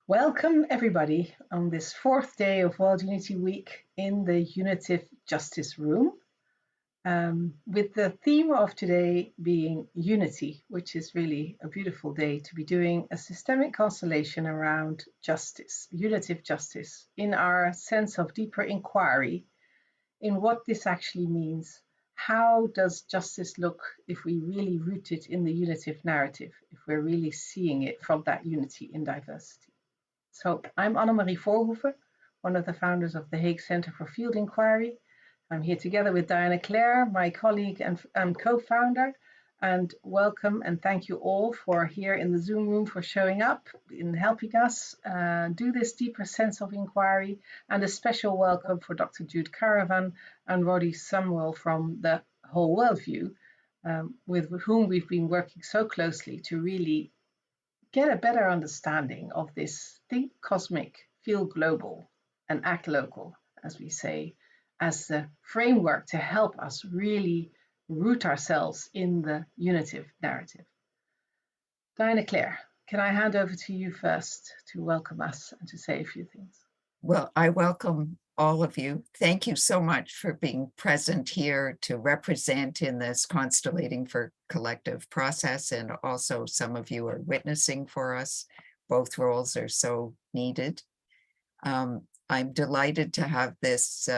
Welcome everybody on this fourth day of World Unity Week in the Unitive Justice room, with the theme of today being unity, which is really a beautiful day to be doing a systemic constellation around justice, unitive justice, in our sense of deeper inquiry in what this actually means. How does justice look if we really root it in the unitive narrative, if we're really seeing it from that unity in diversity? So I'm Annemarie Voorhoeven, one of the founders of the Hague Center for Field Inquiry. I'm here together with Diana Clare, my colleague and co-founder, and welcome and thank you all for here in the Zoom room for showing up in helping us do this deeper sense of inquiry, and a special welcome for Dr. Jude Caravan and Roddy Samuel from the Whole Worldview, with whom we've been working so closely to really get a better understanding of this think cosmic, feel global, and act local, as we say, as the framework to help us really root ourselves in the unitive narrative. Diana Clare, can I hand over to you first to welcome us and to say a few things? Well, I welcome all of you. Thank you so much for being present here to represent in this Constellating for Collective process, and also some of you are witnessing for us. Both roles are so needed. I'm delighted to have this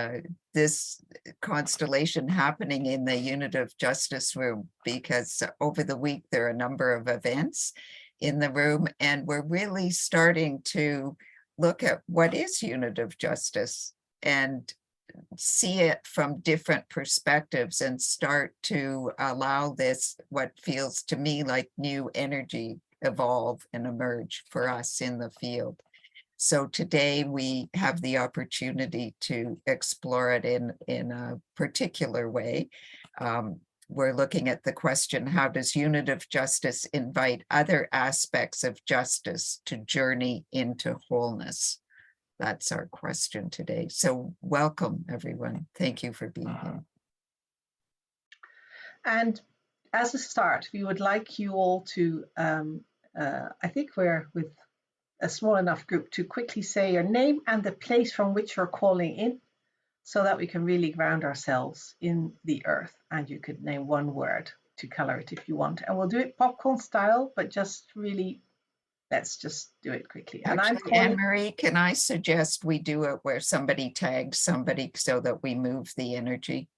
constellation happening in the Unitive Justice room, because over the week there are a number of events in the room, and we're really starting to look at what is unitive justice and see it from different perspectives, and start to allow this, what feels to me like new energy, evolve and emerge for us in the field. So today we have the opportunity to explore it in a particular way. We're looking at the question, how does unitive justice invite other aspects of justice to journey into wholeness? That's our question today. So welcome, everyone. Thank you for being here. And as a start, we would like you all to, I think we're with a small enough group, to quickly say your name and the place from which you're calling in, so that we can really ground ourselves in the earth. And you could name one word to color it if you want. And we'll do it popcorn style, but just really, let's just do it quickly. And actually, Anne-Marie, can I suggest we do it where somebody tags somebody so that we move the energy?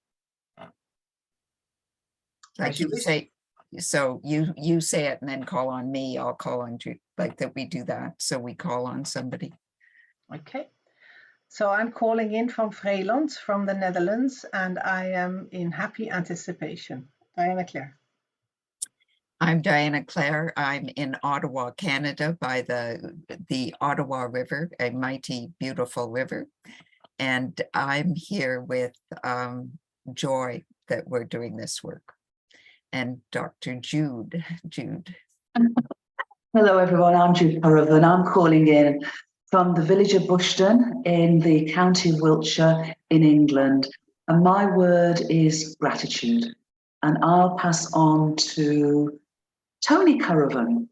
Like you say, so you say it and then call on me, I'll call on you, like that we do that. So we call on somebody. Okay. So I'm calling in from Vreeland, from the Netherlands, and I am in happy anticipation. Diana Clare. I'm Diana Clare. I'm in Ottawa, Canada, by the Ottawa River, a mighty, beautiful river. And I'm here with joy that we're doing this work. And Dr. Jude. Hello, everyone. I'm Jude Caravan. I'm calling in from the village of Bushton in the county of Wiltshire in England. And my word is gratitude. And I'll pass on to Tony Caravan.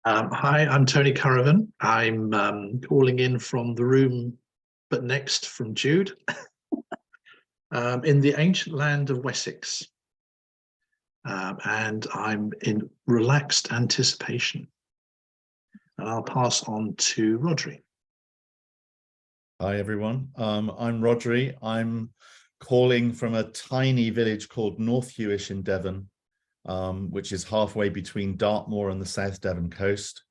Hi, I'm Tony Caravan. I'm calling in from the room, but next from Jude, in the ancient land of Wessex. And I'm in relaxed anticipation. And I'll pass on to Rodri. Hi, everyone. I'm Rodri. I'm calling from a tiny village called North Hewish in Devon, which is halfway between Dartmoor and the South Devon coast.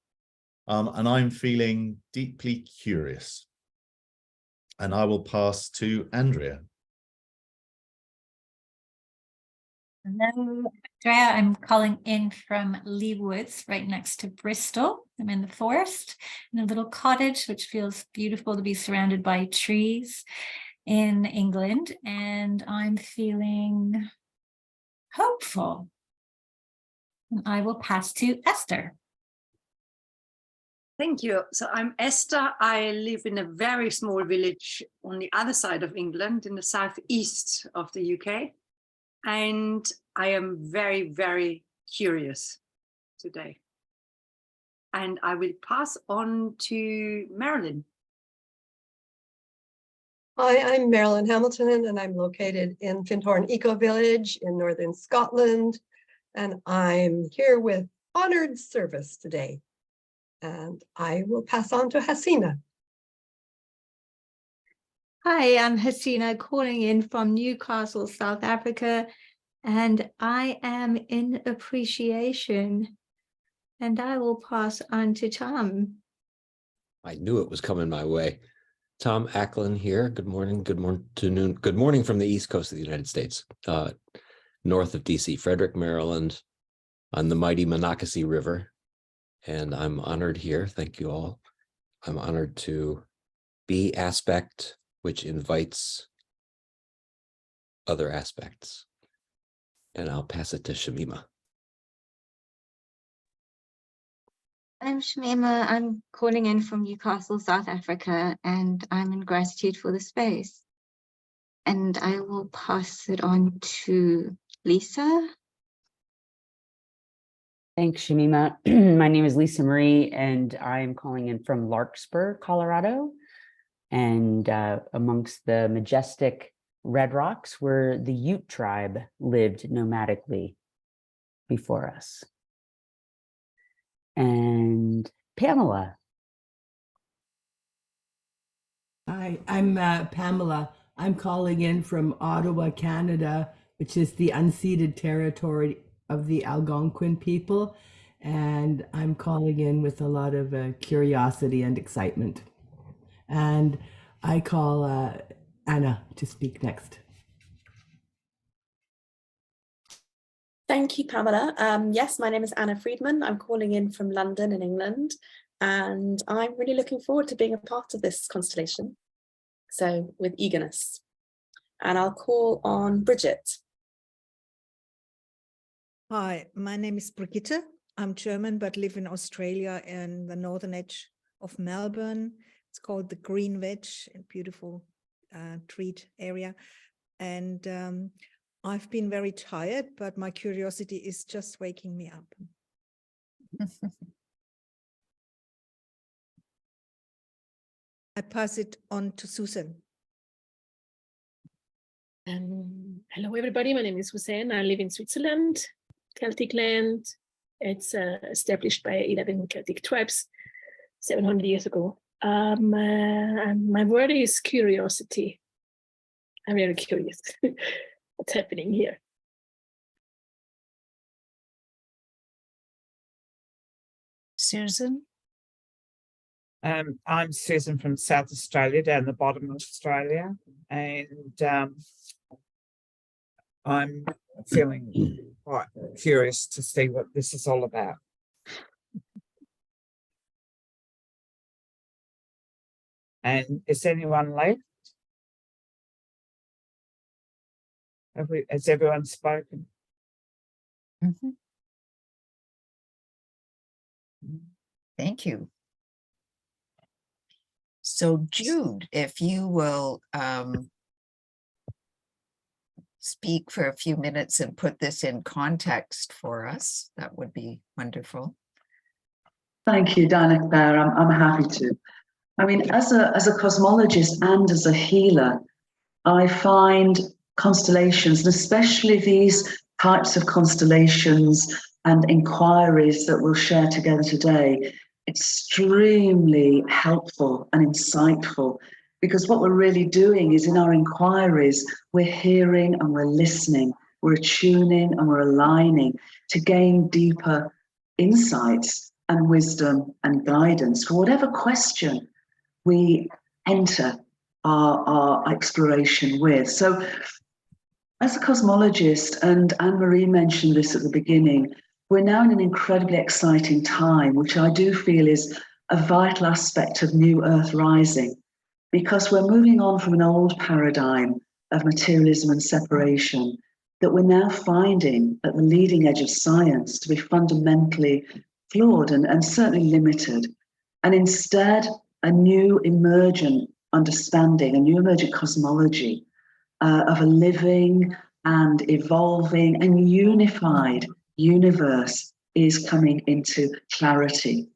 And I'm feeling deeply curious. And I will pass to Andrea. Hello, Andrea. I'm calling in from Lee Woods, right next to Bristol. I'm in the forest, in a little cottage, which feels beautiful to be surrounded by trees in England. And I'm feeling hopeful. And I will pass to Esther. Thank you. So I'm Esther. I live in a very small village on the other side of England, in the southeast of the UK. And I am very, very curious today. And I will pass on to Marilyn. Hi, I'm Marilyn Hamilton, and I'm located in Findhorn Eco Village in northern Scotland. And I'm here with honored service today. And I will pass on to Hasina. Hi, I'm Hasina, calling in from Newcastle, South Africa, and I am in appreciation. And I will pass on to Tom. I knew it was coming my way. Tom Ackland here. Good morning, good afternoon, good morning from the East Coast of the United States, north of DC, Frederick, Maryland, on the mighty Monocacy River. And I'm honored here. Thank you all. I'm honored to be aspect, which invites other aspects. And I'll pass it to Shamima. I'm Shamima. I'm calling in from Newcastle, South Africa, and I'm in gratitude for the space. And I will pass it on to Lisa. Thanks, Shamima. My name is Lisa Marie, and I'm calling in from Larkspur, Colorado, and amongst the majestic red rocks where the Ute tribe lived nomadically before us. And Pamela. Hi, I'm Pamela. I'm calling in from Ottawa, Canada, which is the unceded territory of the Algonquin people. And I'm calling in with a lot of curiosity and excitement. And I call Anna to speak next. Thank you, Pamela. Yes, my name is Anna Friedman. I'm calling in from London in England, and I'm really looking forward to being a part of this constellation. So with eagerness. And I'll call on Bridget. Hi, my name is Brigitte. I'm German, but live in Australia in the northern edge of Melbourne. It's called the Green Wedge, a beautiful treat area. And I've been very tired, but my curiosity is just waking me up. I pass it on to Susan. Hello, everybody. My name is Hussein. I live in Switzerland, Celtic land. It's established by 11 Celtic tribes 700 years ago. And my word is curiosity. I'm very curious what's happening here. Susan? I'm Susan from South Australia, down the bottom of Australia, and I'm feeling quite curious to see what this is all about. And is anyone left? Has everyone spoken? Mm-hmm. Thank you. So Jude, if you will speak for a few minutes and put this in context for us, that would be wonderful. Thank you, Diana Claire. I'm happy to. I mean, as a cosmologist and as a healer, I find constellations, and especially these types of constellations and inquiries that we'll share together today, extremely helpful and insightful, because what we're really doing is in our inquiries, we're hearing and we're listening, we're attuning and we're aligning to gain deeper insights and wisdom and guidance for whatever question we enter our exploration with. So as a cosmologist, and Anne-Marie mentioned this at the beginning, we're now in an incredibly exciting time, which I do feel is a vital aspect of New Earth Rising, because we're moving on from an old paradigm of materialism and separation that we're now finding at the leading edge of science to be fundamentally flawed and certainly limited. and instead a new emergent understanding, a new emergent cosmology of a living and evolving and unified universe is coming into clarity.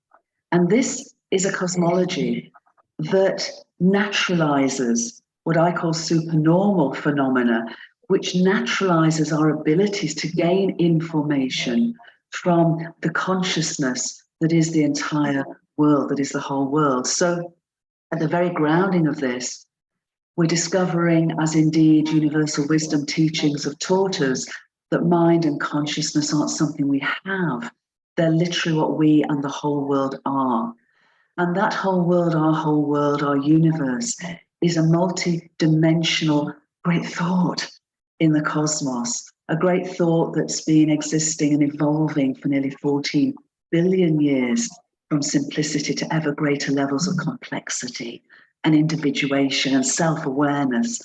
And this is a cosmology that naturalizes what I call supernormal phenomena, which naturalizes our abilities to gain information from the consciousness that is the entire world, that is the whole world. So at the very grounding of this, we're discovering, as indeed universal wisdom teachings have taught us, that mind and consciousness aren't something we have. They're literally what we and the whole world are. And that whole world, our universe, is a multi-dimensional great thought in the cosmos, a great thought that's been existing and evolving for nearly 14 billion years, from simplicity to ever greater levels of complexity and individuation and self-awareness.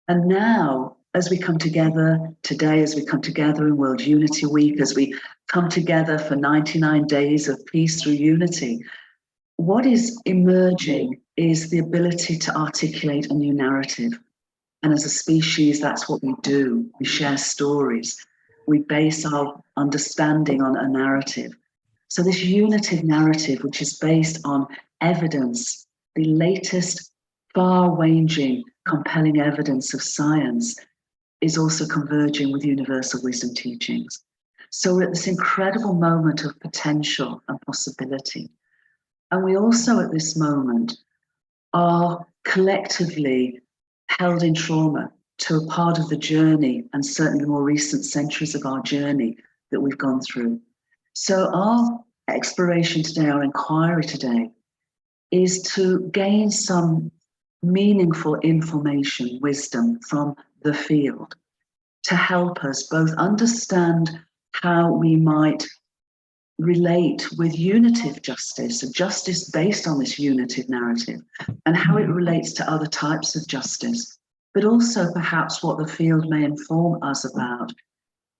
And now, as we come together today, as we come together in World Unity Week, as we come together for 99 days of peace through unity, what is emerging is the ability to articulate a new narrative. And as a species, that's what we do. We share stories. We base our understanding on a narrative. So this unitive narrative, which is based on evidence, the latest, far-ranging, compelling evidence of science, is also converging with universal wisdom teachings. So we're at this incredible moment of potential and possibility. And we also at this moment are collectively held in trauma to a part of the journey, and certainly the more recent centuries of our journey that we've gone through. So our exploration today, our inquiry today, is to gain some meaningful information, wisdom from the field to help us both understand how we might relate with unitive justice, a justice based on this unitive narrative, and how it relates to other types of justice, but also perhaps what the field may inform us about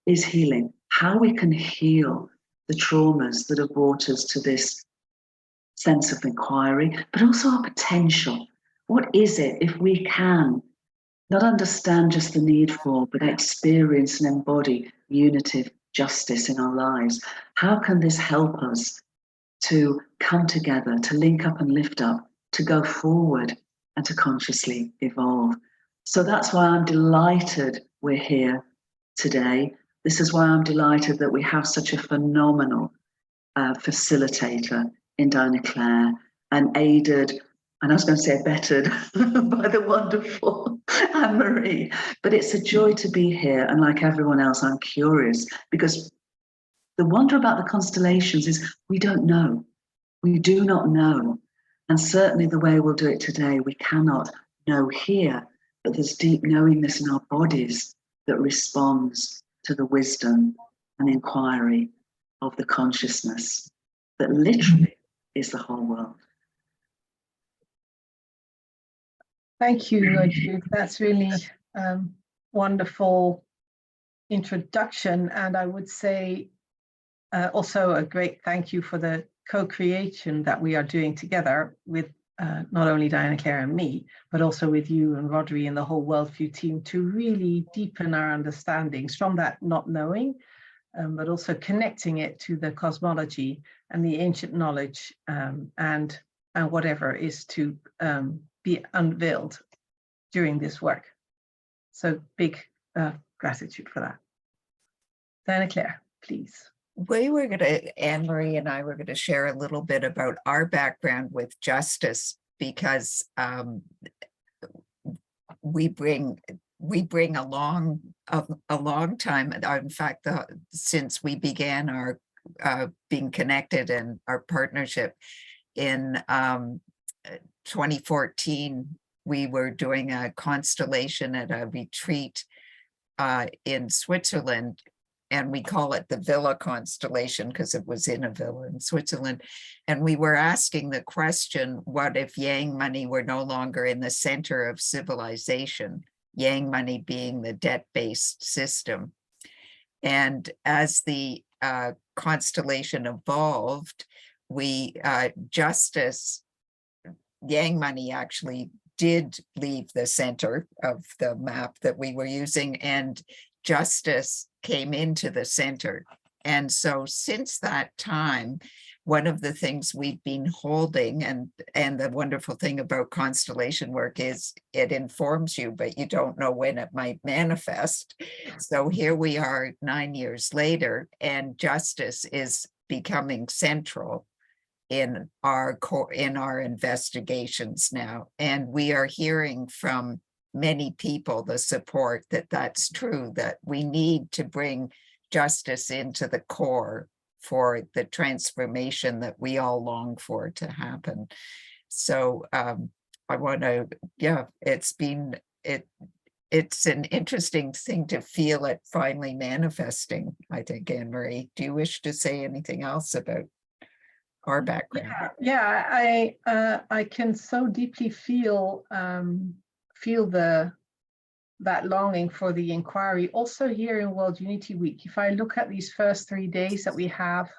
is healing, how we can heal the traumas that have brought us to this sense of inquiry, but also our potential. What is it if we can not understand just the need for, but experience and embody unitive justice in our lives? How can this help us to come together, to link up and lift up, to go forward and to consciously evolve? So that's why I'm delighted we're here today. This is why I'm delighted that we have such a phenomenal facilitator in Diana Claire, and aided, and I was going to say abetted, by the wonderful Anne-Marie. But it's a joy to be here, and like everyone else, I'm curious, because the wonder about the constellations is we don't know. We do not know. And certainly the way we'll do it today, we cannot know here, but there's deep knowingness in our bodies that responds to the wisdom and inquiry of the consciousness that literally is the whole world. Thank you, Judith. That's really wonderful introduction. And I would say also a great thank you for the co-creation that we are doing together with not only Diana Claire and me, but also with you and Rodri and the whole Worldview team to really deepen our understandings from that not knowing, but also connecting it to the cosmology and the ancient knowledge and whatever is to be unveiled during this work. So big gratitude for that. Diana Claire, please. Anne-Marie and I were going to share a little bit about our background with justice, because we bring a long time, in fact, since we began our being connected and our partnership in 2014, we were doing a constellation at a retreat in Switzerland, and we call it the Villa Constellation because it was in a villa in Switzerland. And we were asking the question, what if Yang money were no longer in the center of civilization? Yang money being the debt-based system. And as the constellation evolved, Justice, Yang Money actually did leave the center of the map that we were using, and Justice came into the center. And so since that time, one of the things we've been holding, and the wonderful thing about constellation work is it informs you, but you don't know when it might manifest. So here we are 9 years later, and Justice is becoming central in our investigations now. And we are hearing from many people the support that that's true, that we need to bring justice into the core for the transformation that we all long for to happen. So I want to, it's an interesting thing to feel it finally manifesting, I think. Anne-Marie, do you wish to say anything else about our background? I can so deeply feel that longing for the inquiry also here in World Unity Week. If I look at these first 3 days that we have,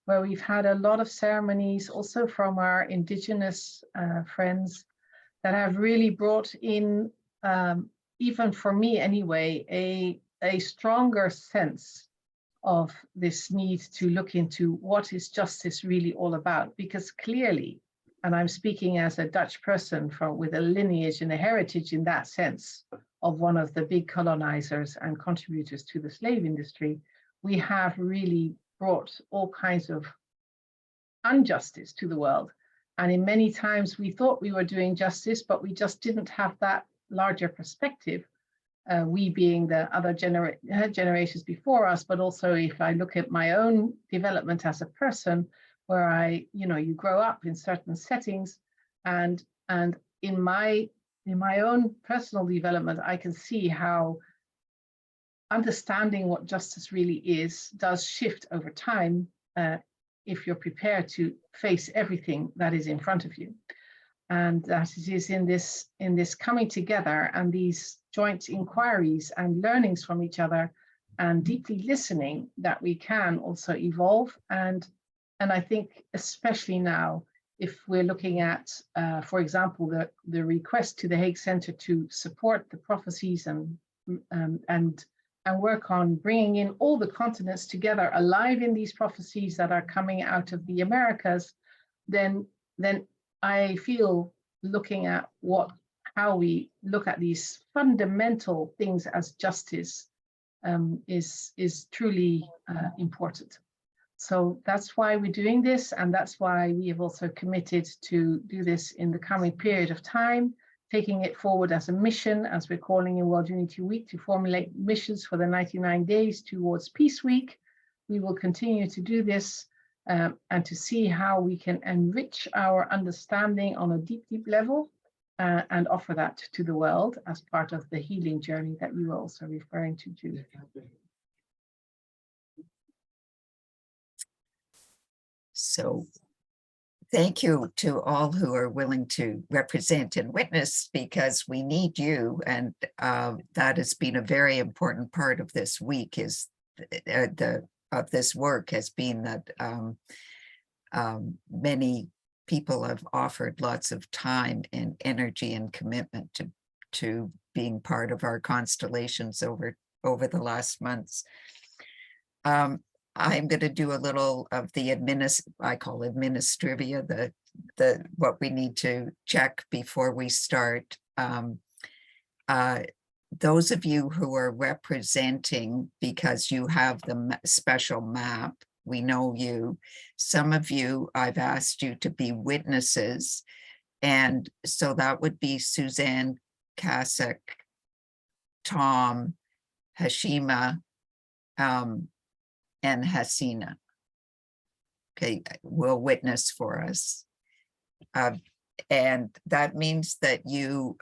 where we've had a lot of ceremonies also from our Indigenous friends that have really brought in, even for me anyway, a stronger sense of this need to look into what is justice really all about. Because clearly, and I'm speaking as a Dutch person with a lineage and a heritage in that sense of one of the big colonizers and contributors to the slave industry, we have really brought all kinds of injustice to the world. And in many times we thought we were doing justice, but we just didn't have that larger perspective. We being the other generations before us, but also if I look at my own development as a person, where you grow up in certain settings, and in my own personal development, I can see how understanding what justice really is does shift over time if you're prepared to face everything that is in front of you. And that it is in this coming together and these joint inquiries and learnings from each other and deeply listening that we can also evolve. And I think especially now, if we're looking at, for example, the request to the Hague Center to support the prophecies and work on bringing in all the continents together alive in these prophecies that are coming out of the Americas, then I feel looking at how we look at these fundamental things as justice is truly important. So that's why we're doing this, and that's why we have also committed to do this in the coming period of time, taking it forward as a mission, as we're calling in World Unity Week, to formulate missions for the 99 days towards Peace Week. We will continue to do this and to see how we can enrich our understanding on a deep, deep level and offer that to the world as part of the healing journey that you were also referring to, Judith. So thank you to all who are willing to represent and witness, because we need you. And that has been a very important part of this week, is of this work has been that many people have offered lots of time and energy and commitment to being part of our constellations over the last months. I'm going to do a little of the I call administrivia, the what we need to check before we start. Those of you who are representing because you have the special map, we know you. Some of you, I've asked you to be witnesses. And so that would be Suzanne, Kasek, Tom, Hashima, and Hasina. Okay, will witness for us. And that means that you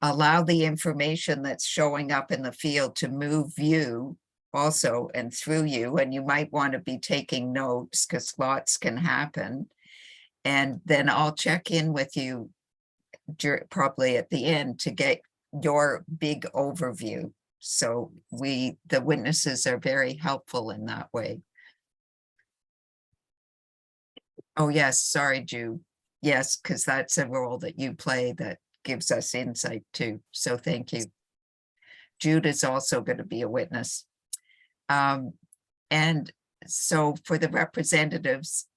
allow the information that's showing up in the field to move you also and through you. And you might want to be taking notes because lots can happen. And then I'll check in with you probably at the end to get your big overview. So the witnesses are very helpful in that way. Oh, yes, sorry, Jude. Yes, because that's a role that you play that gives us insight too. So thank you. Jude is also going to be a witness. And so for the representatives,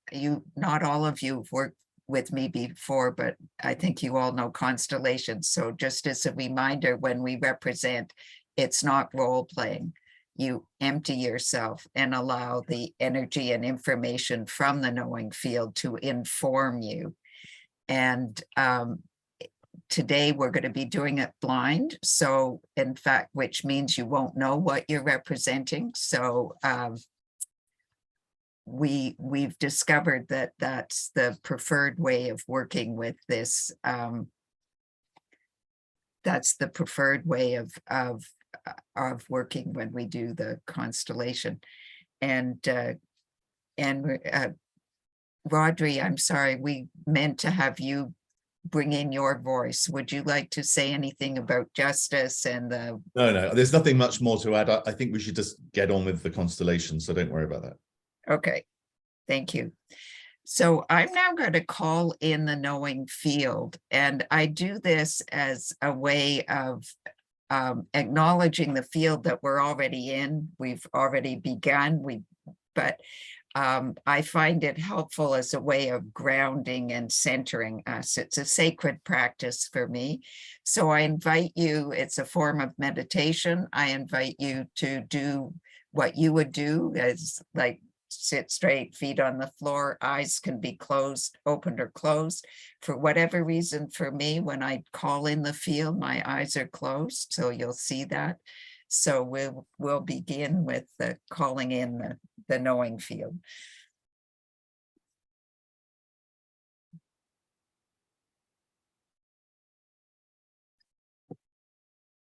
not all of you have worked with me before, but I think you all know constellations. So just as a reminder, when we represent, it's not role playing. You empty yourself and allow the energy and information from the knowing field to inform you. And today we're going to be doing it blind. So in fact, which means you won't know what you're representing. So we've discovered that that's the preferred way of working with this. That's the preferred way of working when we do the constellation. And Rodri, I'm sorry, we meant to have you bring in your voice. Would you like to say anything about justice and the... No, there's nothing much more to add. I think we should just get on with the constellation, so don't worry about that. Okay, thank you. So I'm now going to call in the knowing field, and I do this as a way of acknowledging the field that we're already in. We've already begun, but I find it helpful as a way of grounding and centering us. It's a sacred practice for me. So I invite you, it's a form of meditation. I invite you to do what you would do, as like sit straight, feet on the floor, eyes can be closed, opened or closed. For whatever reason, for me, when I call in the field, my eyes are closed, so you'll see that. So we'll begin with the calling in the knowing field.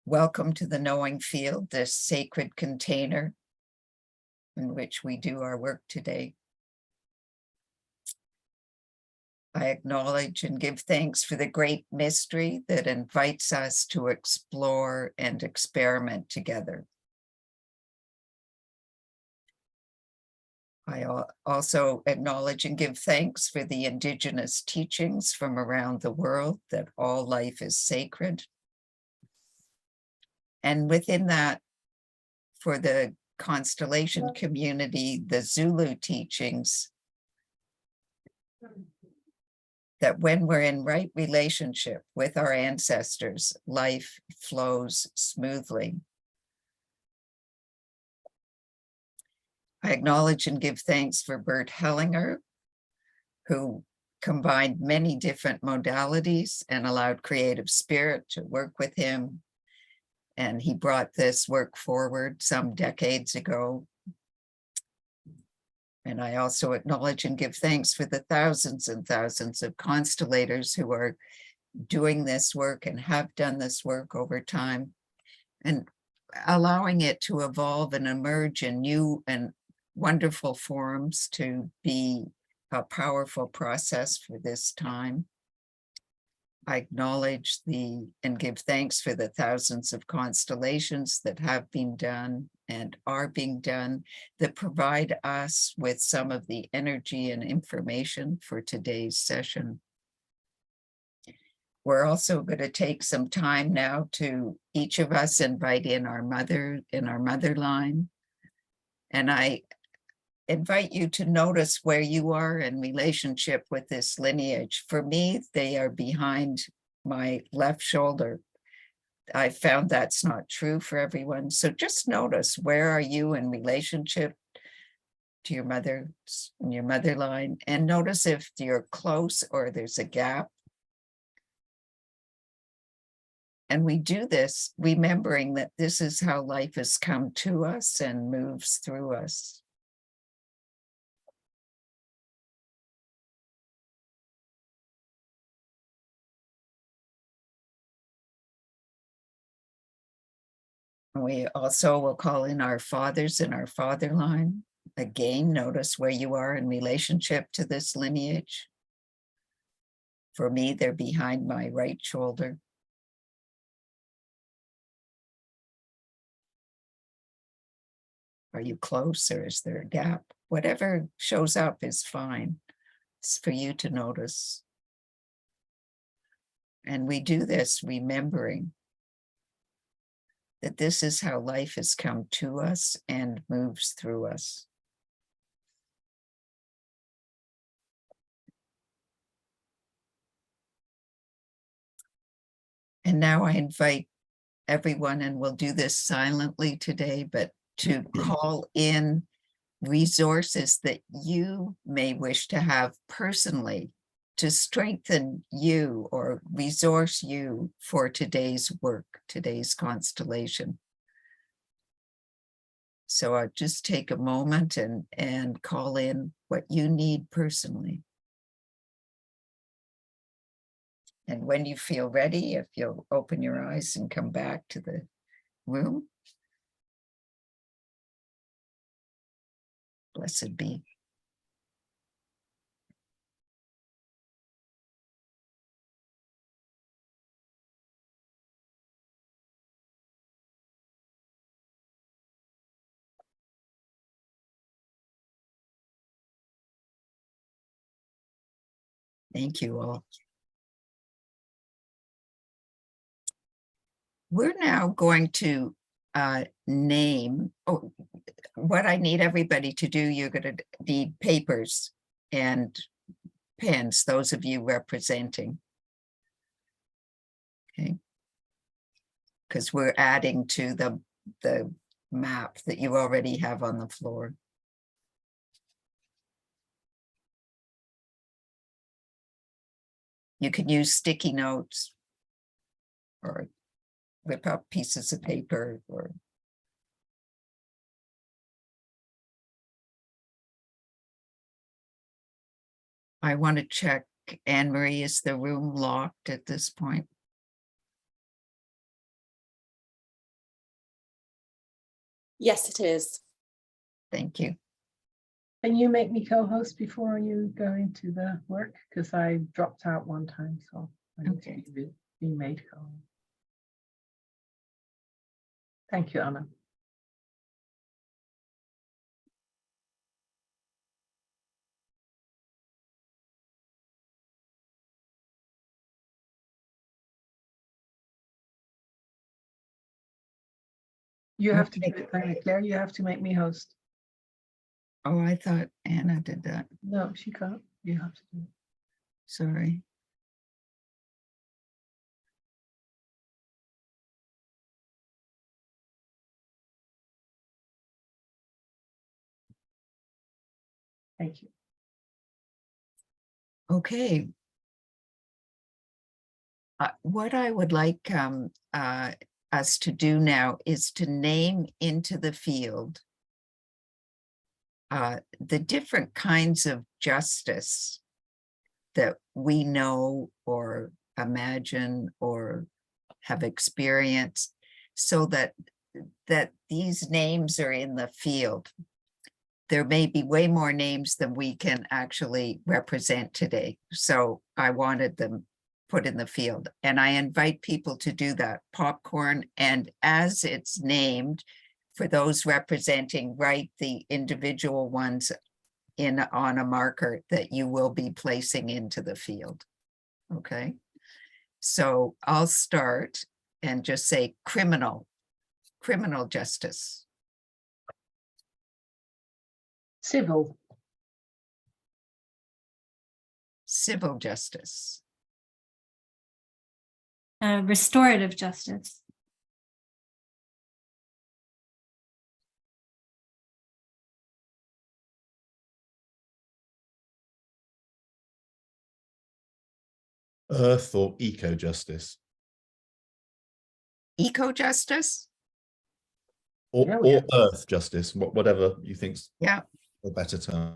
Welcome to the knowing field, this sacred container in which we do our work today. I acknowledge and give thanks for the great mystery that invites us to explore and experiment together. I also acknowledge and give thanks for the indigenous teachings from around the world that all life is sacred. And within that, for the constellation community, the Zulu teachings, that when we're in right relationship with our ancestors, life flows smoothly. I acknowledge and give thanks for Bert Hellinger, who combined many different modalities and allowed creative spirit to work with him. And he brought this work forward some decades ago. And I also acknowledge and give thanks for the thousands and thousands of constellators who are doing this work and have done this work over time, and allowing it to evolve and emerge in new and wonderful forms to be a powerful process for this time. I acknowledge and give thanks for the thousands of constellations that have been done and are being done that provide us with some of the energy and information for today's session. We're also going to take some time now to each of us invite in our mother line. And I invite you to notice where you are in relationship with this lineage. For me, they are behind my left shoulder. I found that's not true for everyone. So just notice, where are you in relationship to your mother line, and notice if you're close or there's a gap. And we do this remembering that this is how life has come to us and moves through us. We also will call in our fathers in our father line. Again, notice where you are in relationship to this lineage. For me, they're behind my right shoulder. Are you close, or is there a gap? Whatever shows up is fine. It's for you to notice. And we do this remembering that this is how life has come to us and moves through us. And now I invite everyone, and we'll do this silently today, but to call in resources that you may wish to have personally to strengthen you or resource you for today's work, today's constellation. So I'll just take a moment and call in what you need personally. And when you feel ready, if you'll open your eyes and come back to the room. Blessed be. Thank you all. We're now going to name, what I need everybody to do. You're going to need papers and pens, those of you representing. Okay. Because we're adding to the map that you already have on the floor. You can use sticky notes or rip up pieces of paper or I want to check, Anne Marie, is the room locked at this point? Yes, it is. Thank you. Can you make me co-host before you go into the work? Because I dropped out one time, so I need to be made co-host. Thank you, Anna. You have to do it, Claire. You have to make me host. Oh, I thought Anna did that. No, she can't. You have to do it. Sorry. Thank you. Okay. What I would like us to do now is to name into the field the different kinds of justice that we know or imagine or have experienced, so that these names are in the field. There may be way more names than we can actually represent today. So I wanted them put in the field, and I invite people to do that. Popcorn, and as it's named, for those representing, write the individual ones in on a marker that you will be placing into the field. Okay, so I'll start and just say criminal justice. Civil Justice. Restorative justice. Earth or eco-justice. Eco-justice? Or earth justice, whatever you think's a better term.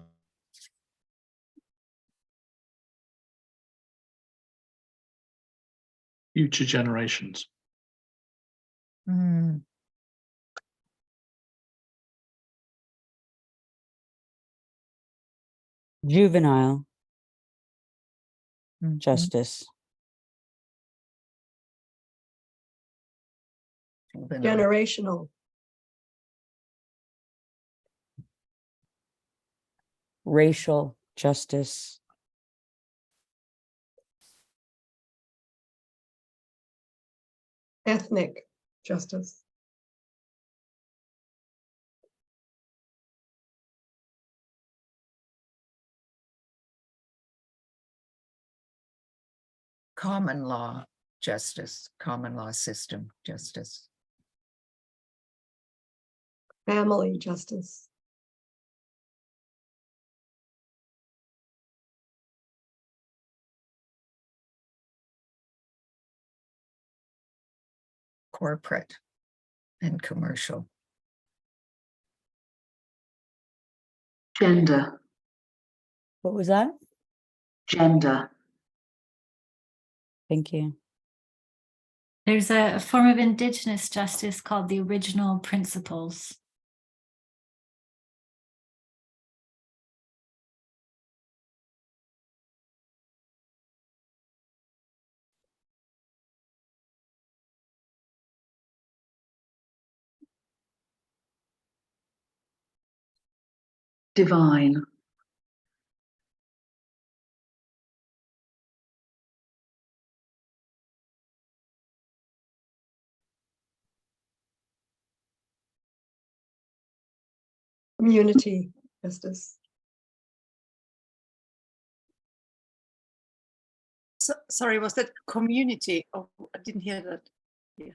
Future generations. Juvenile justice. Generational. Racial justice. ethnic justice. Common law justice, common law system justice. Family justice. Corporate and commercial. Gender. What was that? Gender. Thank you. There's a form of Indigenous justice called the original principles. Divine. Community justice. Sorry, was that community? Oh, I didn't hear that. Yeah.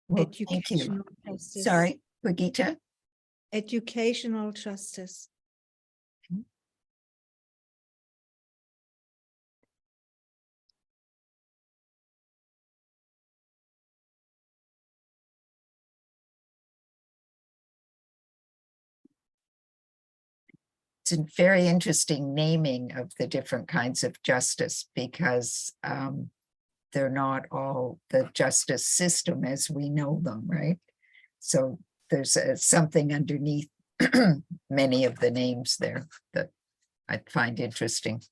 Well, thank you. Educational justice. Sorry, Brigitte. Educational justice. It's a very interesting naming of the different kinds of justice because they're not all the justice system as we know them, right? So there's something underneath many of the names there that I find interesting.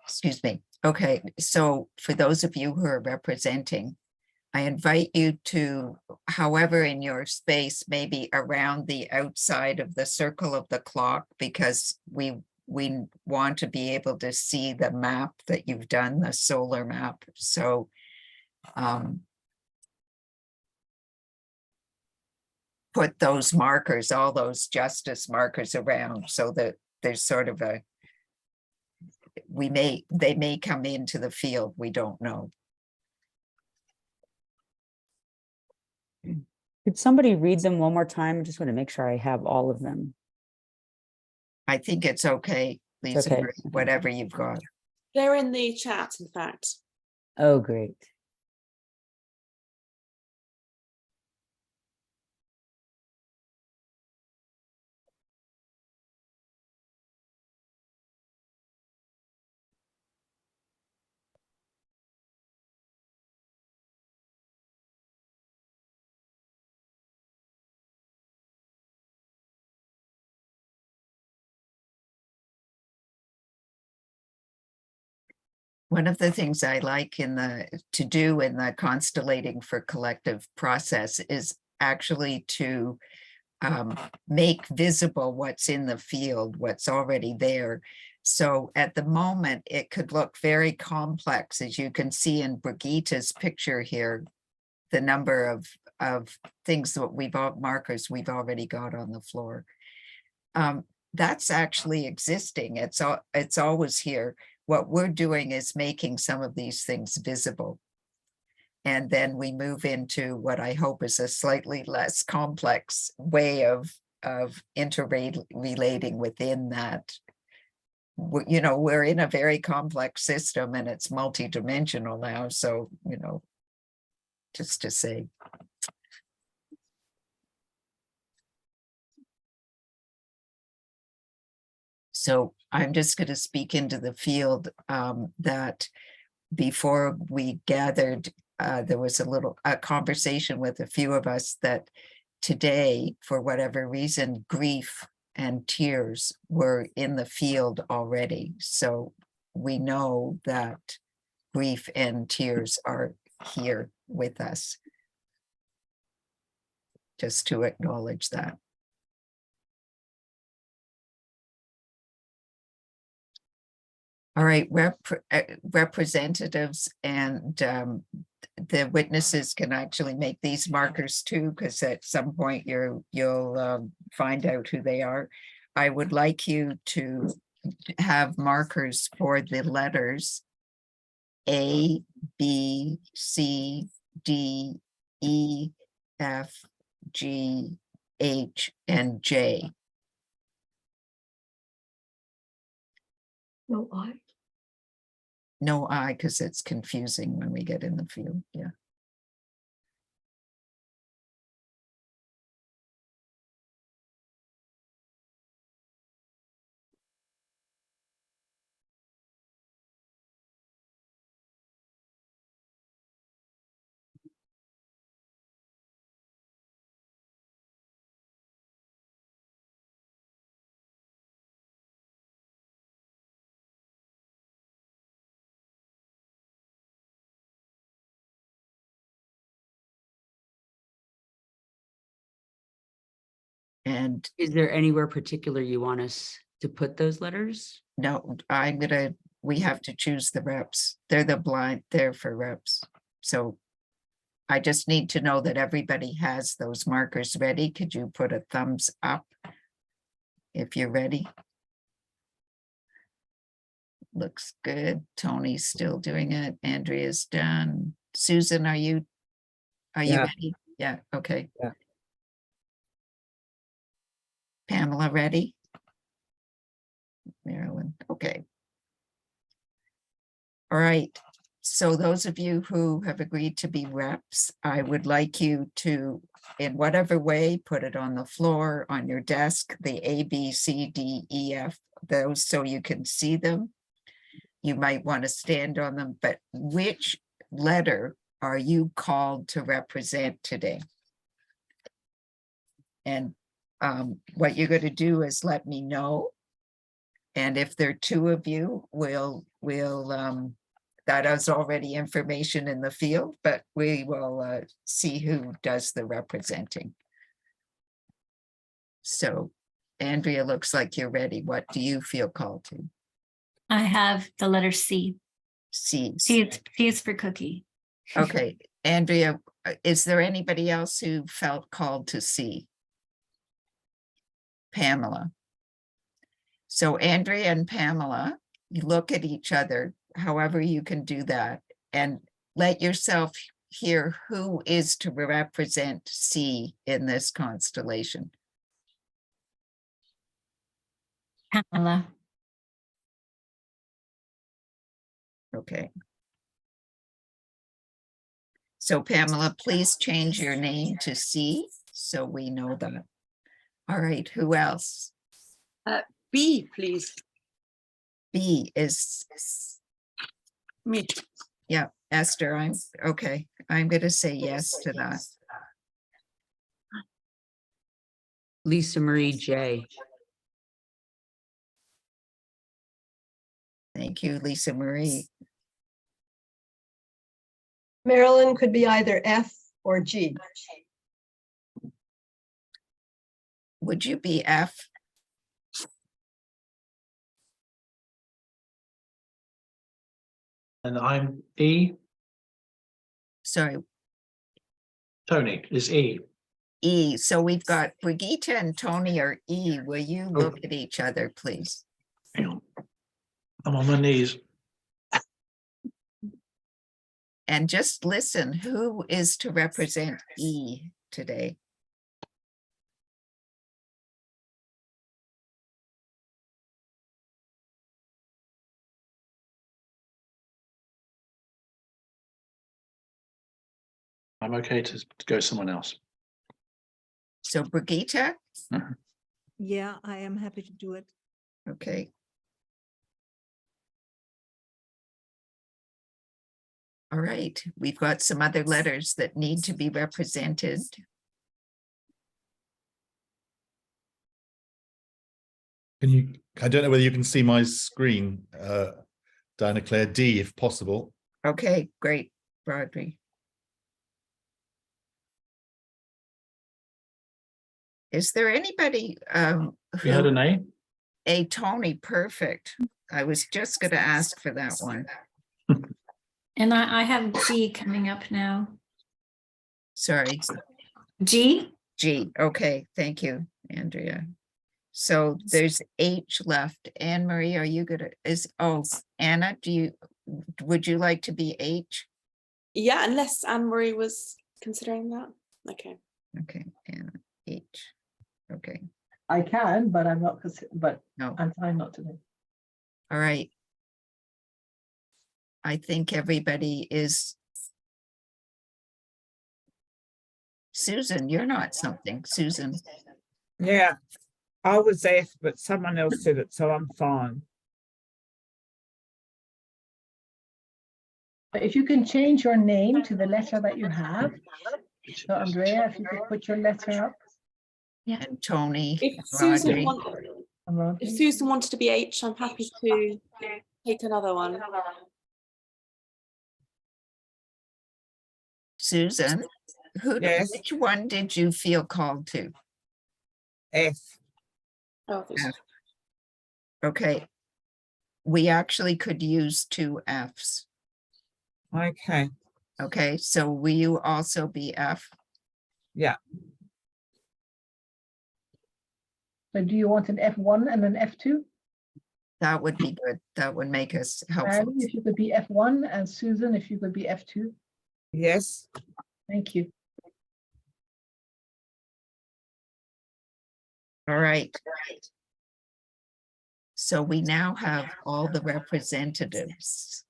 Excuse me. Okay, so for those of you who are representing, I invite you to, however in your space, maybe around the outside of the circle of the clock, because we want to be able to see the map that you've done, the solar map. So put those markers, all those justice markers around so that there's sort of a, they may come into the field, we don't know. Could somebody read them one more time? I just want to make sure I have all of them. I think it's okay, Lisa, okay. Whatever you've got. They're in the chat, in fact. Oh, great. One of the things I like to do in the Constellating for Collective process is actually to make visible what's in the field, what's already there. So at the moment, it could look very complex, as you can see in Brigitte's picture here, the number of things that markers we've already got on the floor. That's actually existing. It's always here. What we're doing is making some of these things visible. And then we move into what I hope is a slightly less complex way of interrelating within that. You know, we're in a very complex system and it's multidimensional now. So, you know, just to say. So I'm just going to speak into the field that before we gathered, there was a conversation with a few of us that today, for whatever reason, grief and tears were in the field already. So we know that grief and tears are here with us. Just to acknowledge that. All right, representatives and the witnesses can actually make these markers too, because at some point you'll find out who they are. I would like you to have markers for the letters A, B, C, D, E, F, G, H, and J. No, I. No I, because it's confusing when we get in the field. Yeah. And is there anywhere particular you want us to put those letters? No, we have to choose the reps. They're for reps. So I just need to know that everybody has those markers ready. Could you put a thumbs up if you're ready? Looks good. Tony's still doing it. Andrea's done. Susan, are you ready? Yeah, okay. Yeah. Pamela, ready? Marilyn, okay. All right. So those of you who have agreed to be reps, I would like you to, in whatever way, put it on the floor, on your desk, the A, B, C, D, E, F, those so you can see them. You might want to stand on them, but which letter are you called to represent today? And what you're going to do is let me know. And if there are two of you, that is already information in the field, but we will see who does the representing. So, Andrea, looks like you're ready. What do you feel called to? I have the letter C. C. C is for cookie. Okay, Andrea, is there anybody else who felt called to C? Pamela. So Andrea and Pamela, you look at each other, however you can do that, and let yourself hear who is to represent C in this constellation. Pamela. Okay. So Pamela, please change your name to C so we know that. All right, who else? B, please. B is Me. Yeah, Esther, I'm okay. I'm going to say yes to that. Lisa Marie J. Thank you, Lisa Marie. Marilyn could be either F or G. Would you be F? And I'm E. Sorry. Tony is E. E. So we've got Brigitte and Tony are E. Will you look at each other, please? Hang on. I'm on my knees. And just listen, who is to represent E today? I'm okay to go someone else. So Brigitte? Yeah, I am happy to do it. Okay. All right, we've got some other letters that need to be represented. Can you, I don't know whether you can see my screen, Diana Claire, D if possible. Okay, great, Rodri. Is there anybody We had an A. A Tony, perfect. I was just going to ask for that one. And I have G coming up now. Sorry. G? G. Okay, thank you, Andrea. So there's H left. Anne Marie, are you gonna Anna, would you like to be H? Yeah, unless Anne Marie was considering that. Okay. Okay, Anna, H. Okay. I can, but I'm not, but no, I'm trying not to do. All right. I think everybody is. Susan, you're not something, Susan. Yeah, I was F, but someone else said it, so I'm fine. But if you can change your name to the letter that you have, so Andrea, if you could put your letter up. Yeah, and Tony. If Susan wanted to be H, I'm happy to take another one. Susan, Yes. which one did you feel called to? F. Oh, F. Okay. We actually could use 2 Fs. Okay. Okay, so will you also be F? Yeah. So do you want an F1 and an F2? That would be good. That would make us helpful. And if you could be F1 and Susan, if you could be F2. Yes. Thank you. All right. So we now have all the representatives.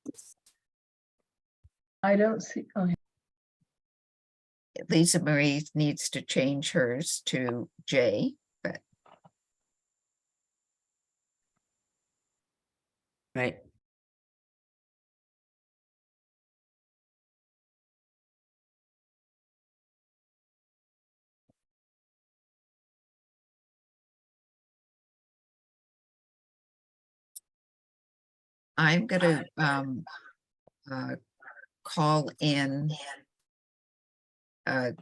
I don't see. Oh. Lisa Marie needs to change hers to J, but. Right. I'm going to call in the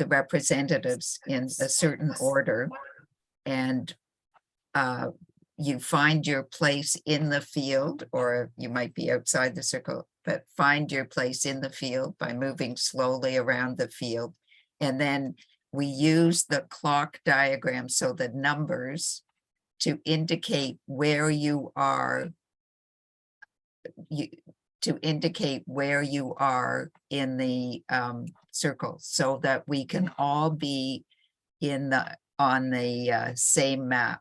representatives in a certain order, and you find your place in the field, or you might be outside the circle, but find your place in the field by moving slowly around the field. And then we use the clock diagram, so the numbers, to indicate where you are, to indicate where you are in the circle, so that we can all be in the on the same map.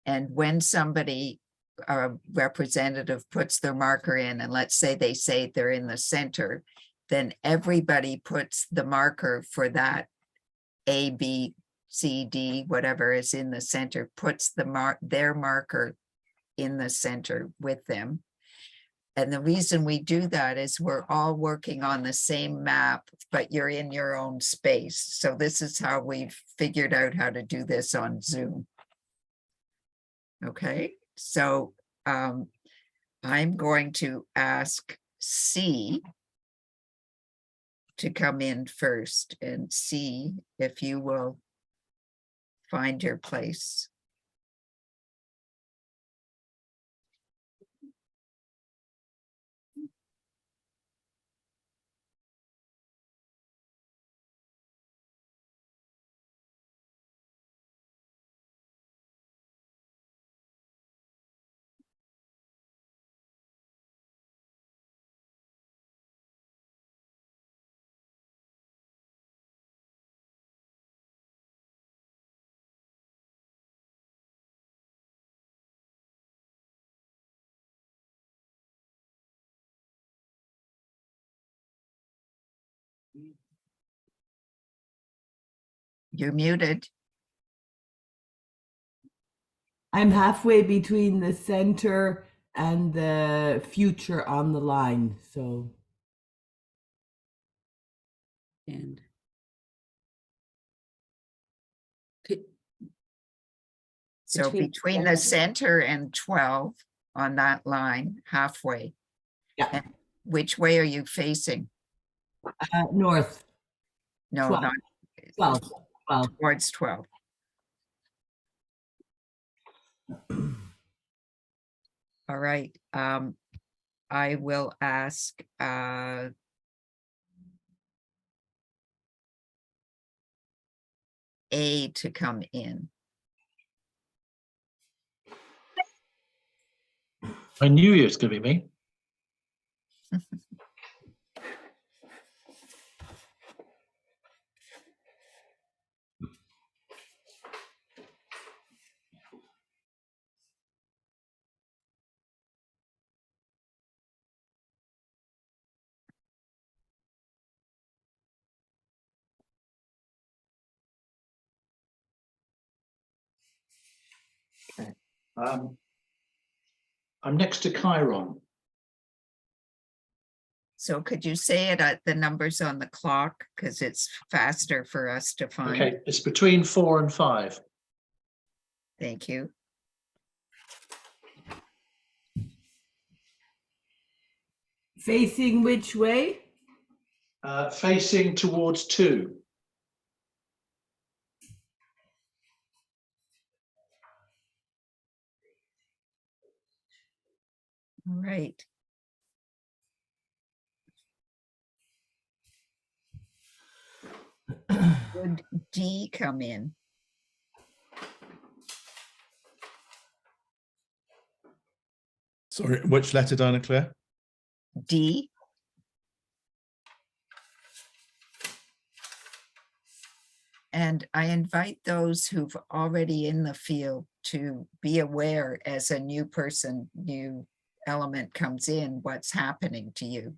And when somebody, a representative, puts their marker in, and let's say they're in the center, then everybody puts the marker for that A, B, C, D, whatever is in the center, puts their marker in the center with them. And the reason we do that is we're all working on the same map, but you're in your own space. So this is how we've figured out how to do this on Zoom. Okay, so I'm going to ask C to come in first, and C, if you will find your place. You're muted. I'm halfway between the center and the future on the line, so. And So between the center and 12 on that line, halfway. Yeah. And which way are you facing? North. No, 12. not 12. 12. towards 12. All right. I will ask A to come in. I knew it was going to be me. Okay. I'm next to Chiron. So could you say it at the numbers on the clock? Because it's faster for us to find. Okay, it's between 4 and 5. Thank you. Facing which way? Facing towards 2. All right. Would D come in? Sorry, which letter, Dinah Claire? D. And I invite those who've already in the field to be aware as a new person, new element comes in, what's happening to you.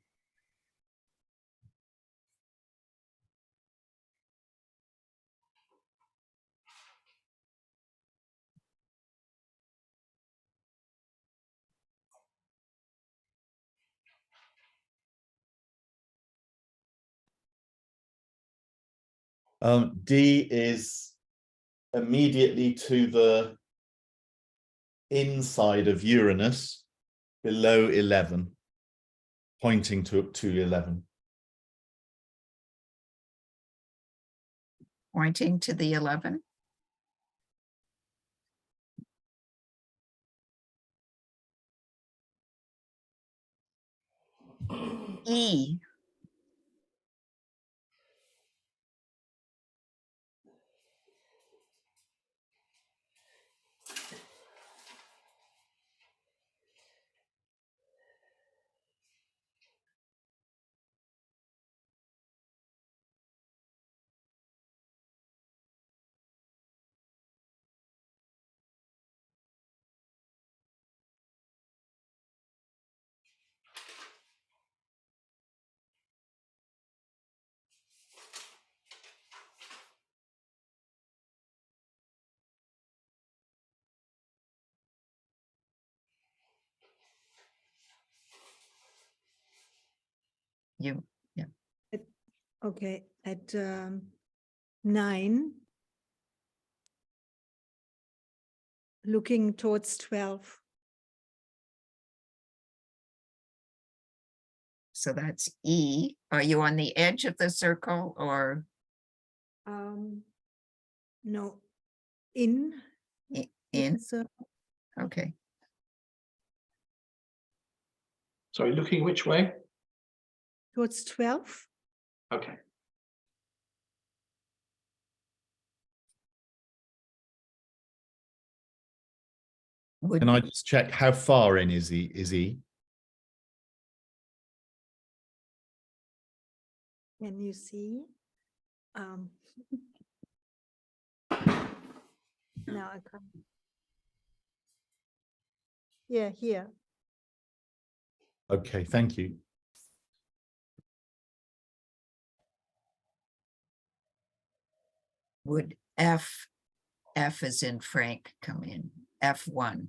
D is immediately to the inside of Uranus, below 11, pointing to 11. Pointing to the 11. E. You, yeah. Okay, at 9, looking towards 12. So that's E. Are you on the edge of the circle or? No, in. In? So Okay. Sorry, looking which way? towards 12. Okay. Can I just check how far in is he? Can you see? Now I can't. Yeah, here. Okay, thank you. Would F as in Frank come in? F1.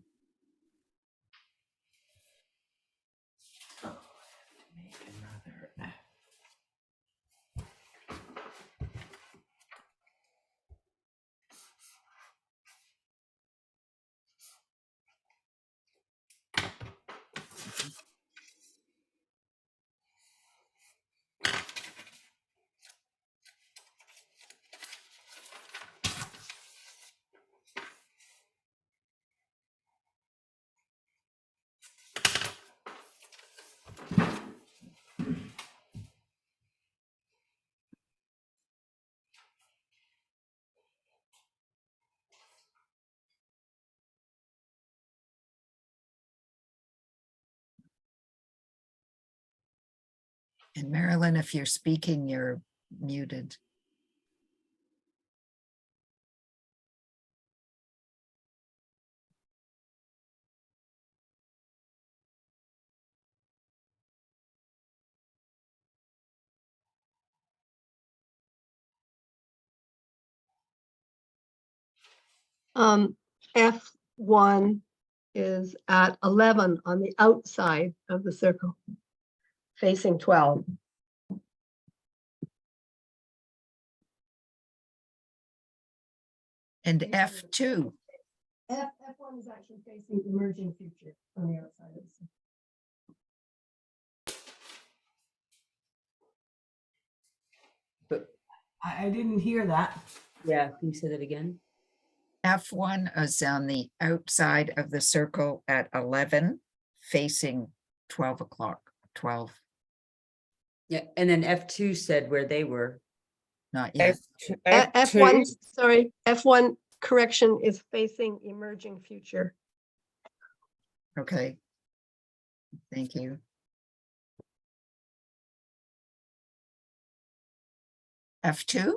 And Marilyn, if you're speaking, you're muted. F1 is at 11 on the outside of the circle, facing 12. And F2. F1 is actually facing emerging future on the outside of the circle. But I didn't hear that. yeah, can you say that again? F1 is on the outside of the circle at 11, facing 12 o'clock, 12, Yeah, and then F2 said where they were. not yet. F1, sorry, F1 correction is facing emerging future. Okay. Thank you. F2?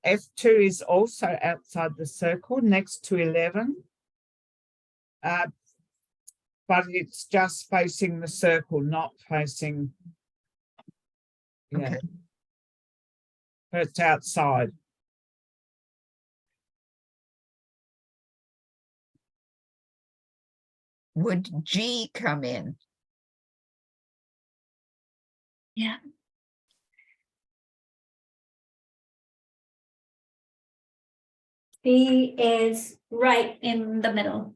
F2 is also outside the circle next to 11. But it's just facing the circle, not facing. Yeah. Okay. But it's outside. Would G come in? Yeah. B is right in the middle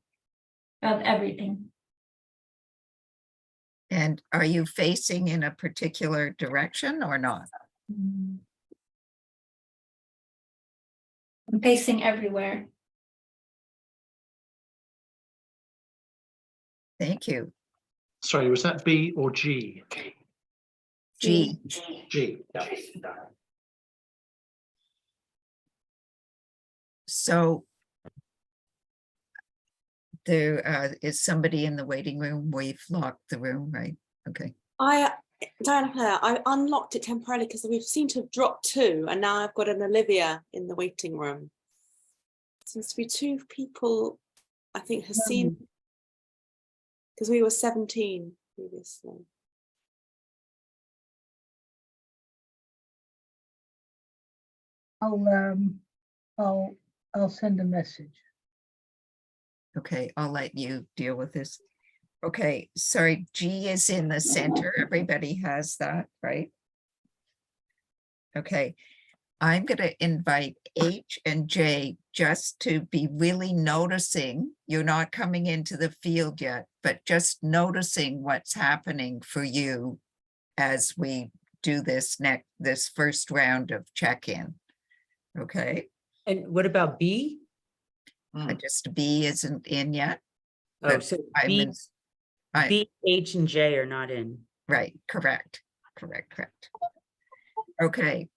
of everything. And are you facing in a particular direction or not? I'm facing everywhere. Thank you. Sorry, was that B or G? G. G. So there is somebody in the waiting room. We've locked the room, right? Okay. Diana Claire, I unlocked it temporarily because we've seemed to have dropped 2, and now I've got an Olivia in the waiting room. Seems to be 2 people, I think, has seen, because we were 17 previously. I'll send a message. Okay, I'll let you deal with this. Okay, sorry, G is in the center. Everybody has that, right? Okay, I'm going to invite H and J just to be really noticing. You're not coming into the field yet, but just noticing what's happening for you as we do this first round of check-in. Okay. And what about B? Just B isn't in yet. Oh, so B, B, H, and J are not in. Right, correct. Okay,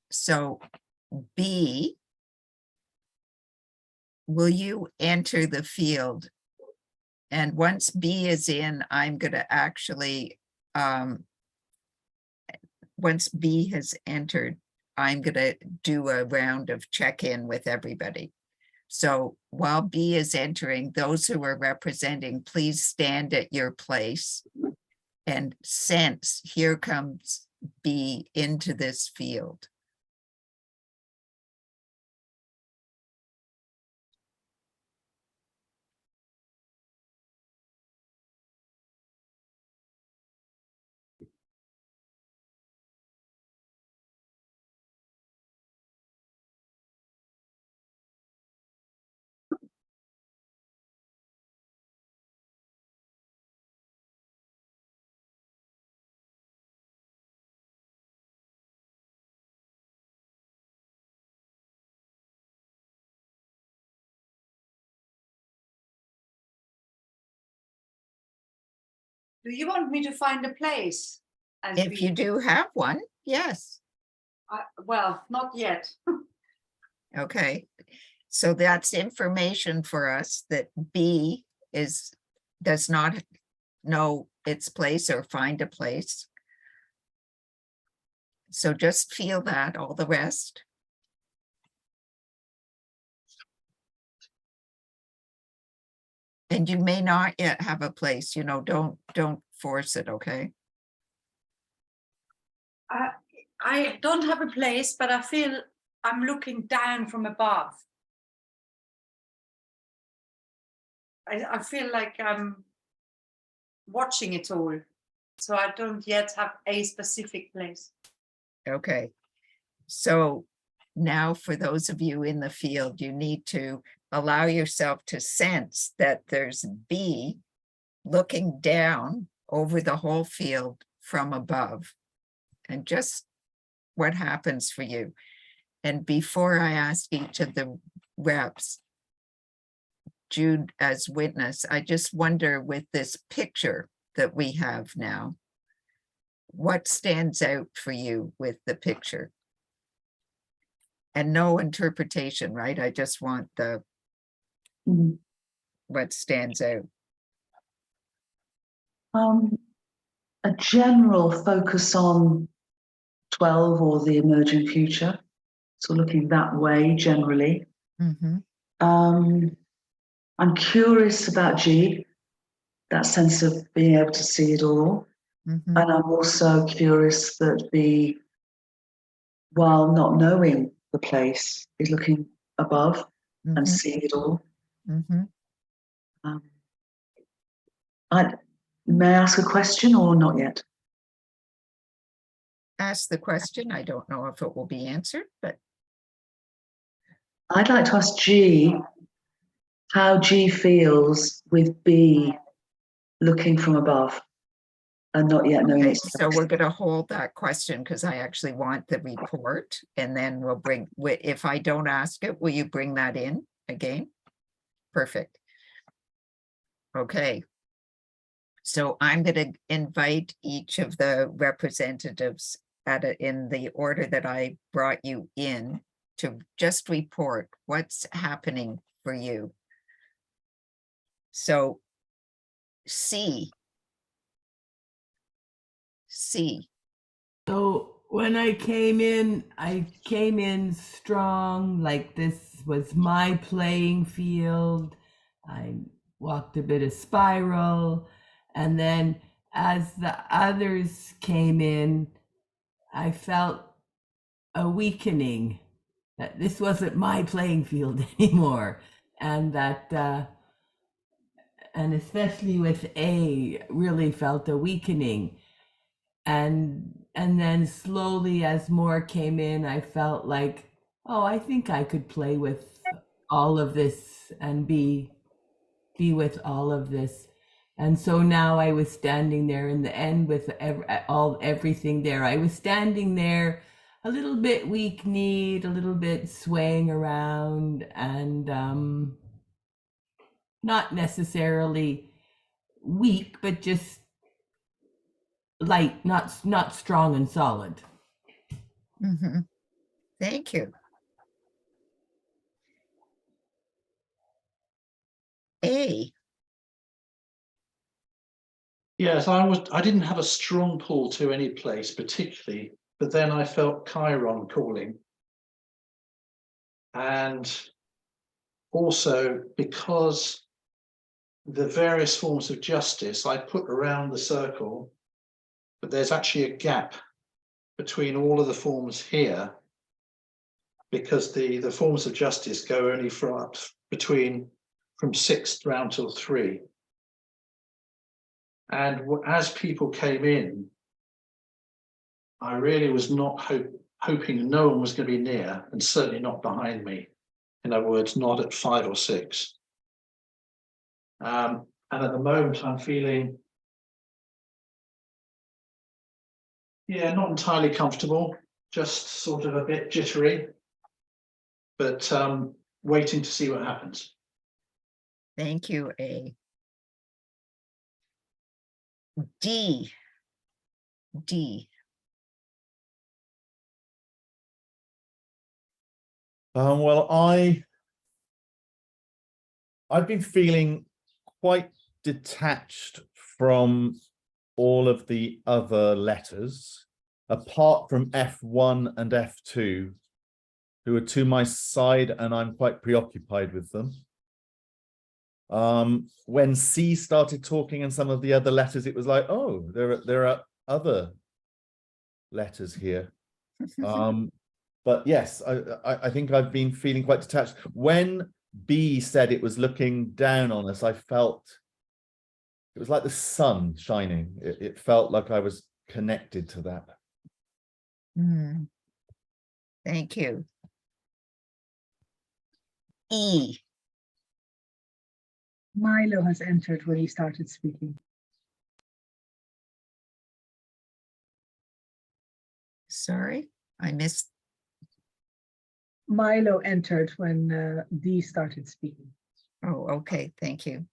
so B, will you enter the field? And once B is in, I'm going to actually, once B has entered, I'm going to do a round of check-in with everybody. So while B is entering, those who are representing, please stand at your place and sense, here comes B into this field. Do you want me to find a place? If you do have one, yes. Well, not yet. Okay, so that's information for us that B does not know its place or find a place. So just feel that, all the rest. And you may not yet have a place, you know, don't force it, okay? I don't have a place, but I feel I'm looking down from above. I feel like I'm watching it all. So I don't yet have a specific place. Okay. So now for those of you in the field, you need to allow yourself to sense that there's B looking down over the whole field from above, and just what happens for you. And before I ask each of the reps, Jude as witness, I just wonder with this picture that we have now, what stands out for you with the picture? And no interpretation, right? I just want the what stands out. A general focus on 12 or the emerging future. So looking that way generally. I'm curious about G, that sense of being able to see it all. And I'm also curious that B, while not knowing the place, is looking above and seeing it all. May I ask a question or not yet? Ask the question. I don't know if it will be answered, but I'd like to ask G how G feels with B looking from above and not yet knowing okay, its so place. we're going to hold that question because I actually want the report, and then we'll bring, if I don't ask it, will you bring that in again? Perfect. Okay. So I'm going to invite each of the representatives in the order that I brought you in to just report what's happening for you. So C. So when I came in strong, like this was my playing field. I walked a bit of spiral, and then as the others came in, I felt a weakening, that this wasn't my playing field anymore, and that and especially with A, really felt a weakening. And then slowly as more came in, I felt like, oh, I think I could play with all of this and be with all of this. And so now I was standing there in the end with everything there. I was standing there a little bit weak-kneed, a little bit swaying around, and not necessarily weak, but just light, not strong and solid. Thank you. A. Yes, I didn't have a strong pull to any place particularly, but then I felt Chiron calling. And also because the various forms of justice I put around the circle, but there's actually a gap between all of the forms here, because the forms of justice go only from 6th round till 3. And as people came in, I really was not hoping no one was going to be near, and certainly not behind me. In other words, not at 5 or 6. And at the moment, I'm feeling, not entirely comfortable, just sort of a bit jittery, but waiting to see what happens. Thank you, A. D. Well, I've been feeling quite detached from all of the other letters. apart from F1 and F2, who are to my side, and I'm quite preoccupied with them. When C started talking and some of the other letters, it was like, oh, there are other letters here. But yes, I think I've been feeling quite detached. When B said it was looking down on us, I felt it was like the sun shining. It felt like I was connected to that. Thank you. E. Milo has entered when he started speaking. Sorry, I missed. Milo entered when D started speaking. Oh, okay, thank you.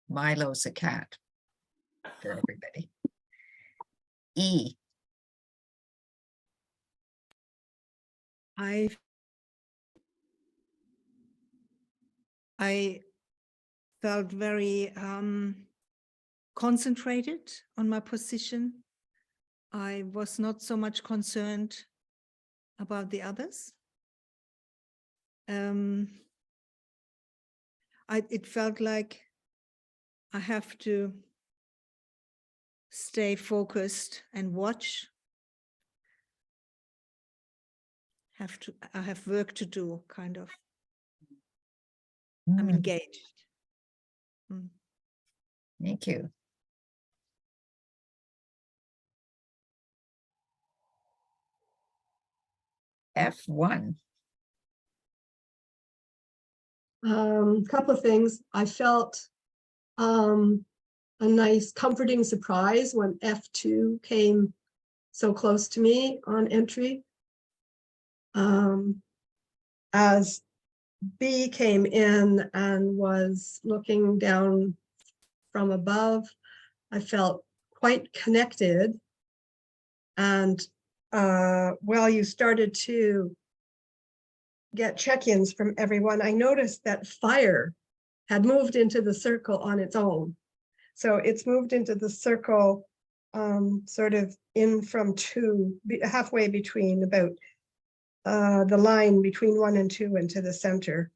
Milo's a cat for everybody. E. I felt very concentrated on my position. I was not so much concerned about the others. It felt like I have to stay focused and watch. I have work to do, kind of. I'm engaged. Thank you. F1. Couple of things. I felt a nice comforting surprise when F2 came so close to me on entry. As B came in and was looking down from above, I felt quite connected. And while you started to get check-ins from everyone, I noticed that fire had moved into the circle on its own. So it's moved into the circle sort of in from 2, halfway between about the line between 1 and 2 into the center.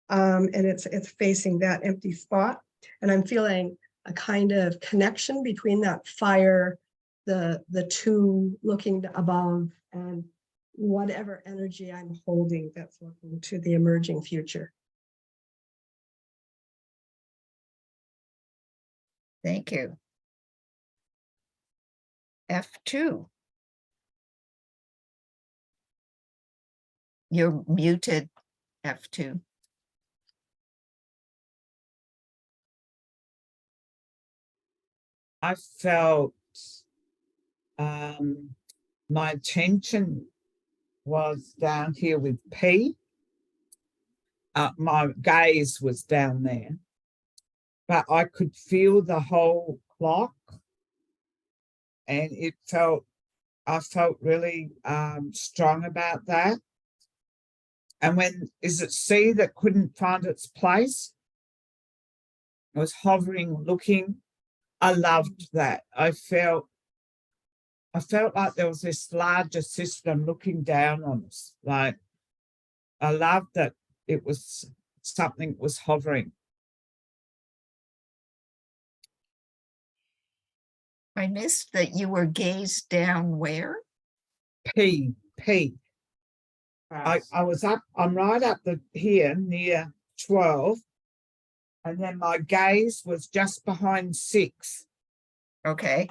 And it's facing that empty spot. And I'm feeling a kind of connection between that fire, the 2 looking above, and whatever energy I'm holding that's looking to the emerging future. Thank you. F2. You're muted, F2. I felt my attention was down here with P. My gaze was down there, but I could feel the whole clock, and I felt really strong about that. And when is it C that couldn't find its place? I was hovering, looking. I loved that. I felt like there was this larger system looking down on us. Like, I loved that it was something that was hovering. I missed that you were gazed down where? P. I was up, I'm right up here near 12. And then my gaze was just behind 6. Okay.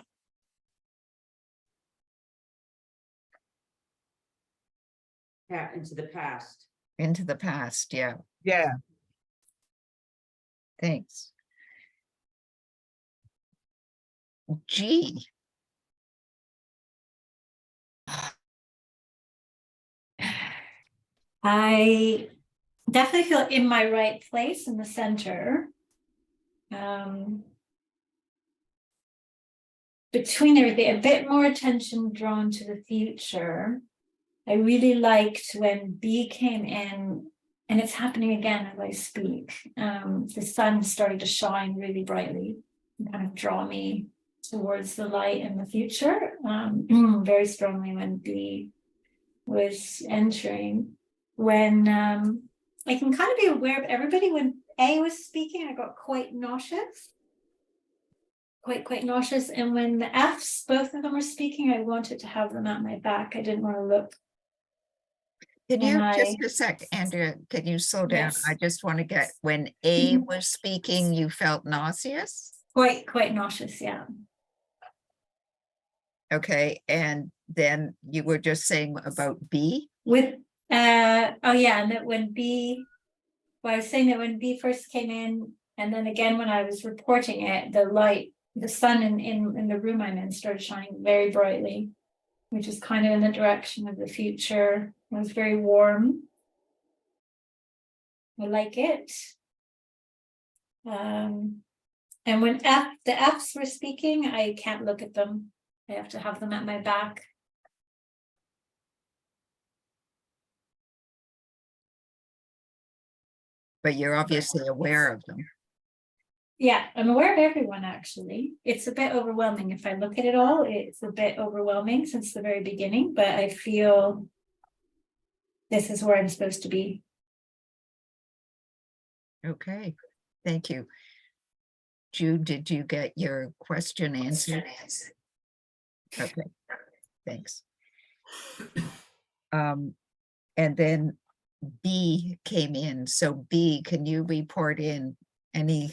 Yeah, into the past. Into the past, yeah. Yeah. Thanks. G. I definitely feel in my right place in the center. Between everything, a bit more attention drawn to the future. I really liked when B came in, and it's happening again as I speak. The sun started to shine really brightly and kind of draw me towards the light and the future, very strongly when B was entering. When I can kind of be aware of everybody. When A was speaking, I got quite nauseous. Quite nauseous. And when the Fs, both of them were speaking, I wanted to have them at my back. I didn't want to look. Can you, just a sec, Andrea, can you slow down? Yes. I just want to get, when A was speaking, you felt nauseous? Quite nauseous, yeah. Okay, and then you were just saying about B? With, oh yeah, and that when B, well, I was saying that when B first came in, and then again when I was reporting it, the light, the sun in the room I'm in started shining very brightly, which is kind of in the direction of the future. It was very warm. I like it. And when the Fs were speaking, I can't look at them. I have to have them at my back. But you're obviously aware of them. Yeah, I'm aware of everyone, actually. It's a bit overwhelming. If I look at it all, it's a bit overwhelming since the very beginning, but I feel this is where I'm supposed to be. Okay, thank you. Jude, did you get your question answered? Okay, thanks. And then B came in. So B, can you report in any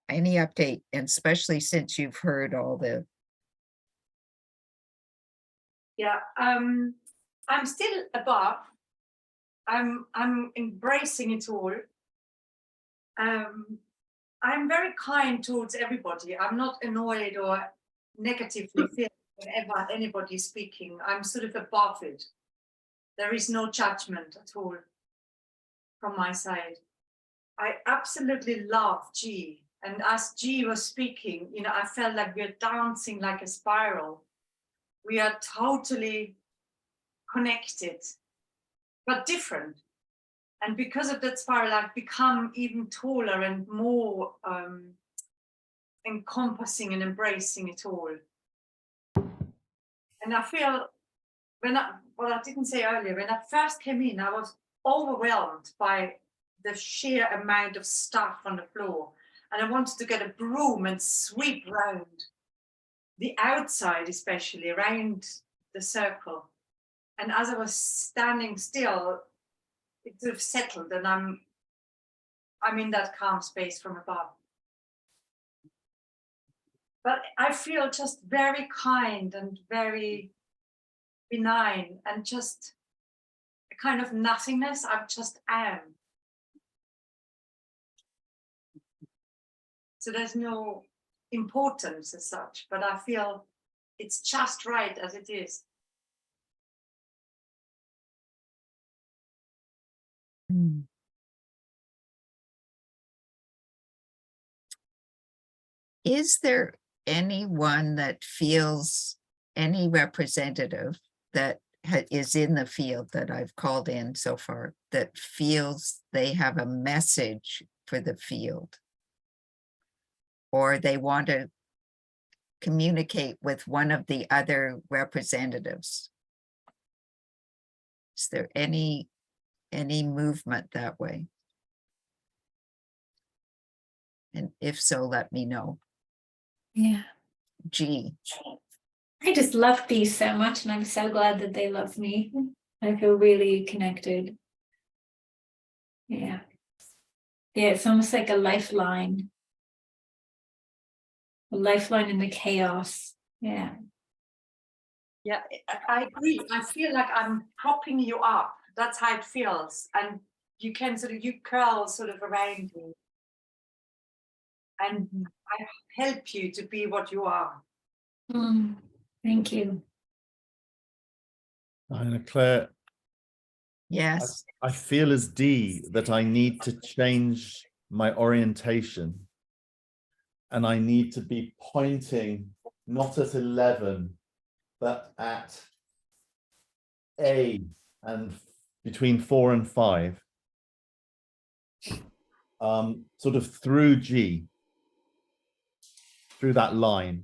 update, and especially since you've heard all the... Yeah, I'm still above. I'm embracing it all. I'm very kind towards everybody. I'm not annoyed or negatively feeling whenever anybody is speaking. I'm sort of above it. There is no judgment at all from my side. I absolutely love G. And as G was speaking, you know, I felt like we're dancing like a spiral. We are totally connected, but different. And because of that spiral, I've become even taller and more encompassing and embracing it all. And I feel, what I didn't say earlier, when I first came in, I was overwhelmed by the sheer amount of stuff on the floor. And I wanted to get a broom and sweep around the outside, especially around the circle. And as I was standing still, it sort of settled, and I'm in that calm space from above. But I feel just very kind and very benign, and just a kind of nothingness. I just am. So there's no importance as such, but I feel it's just right as it is. Is there anyone that feels, any representative that is in the field that I've called in so far, that feels they have a message for the field, or they want to communicate with one of the other representatives? Is there any movement that way? And if so, let me know. Yeah. G. I just love these so much, and I'm so glad that they love me. I feel really connected. Yeah. Yeah, it's almost like a lifeline. A lifeline in the chaos. Yeah. Yeah, I agree. I feel like I'm propping you up. That's how it feels. And you can you curl sort of around me. And I help you to be what you are. Thank you. And Claire. Yes. I feel as D that I need to change my orientation, and I need to be pointing not at 11, but at A and between 4 and 5, sort of through G, through that line.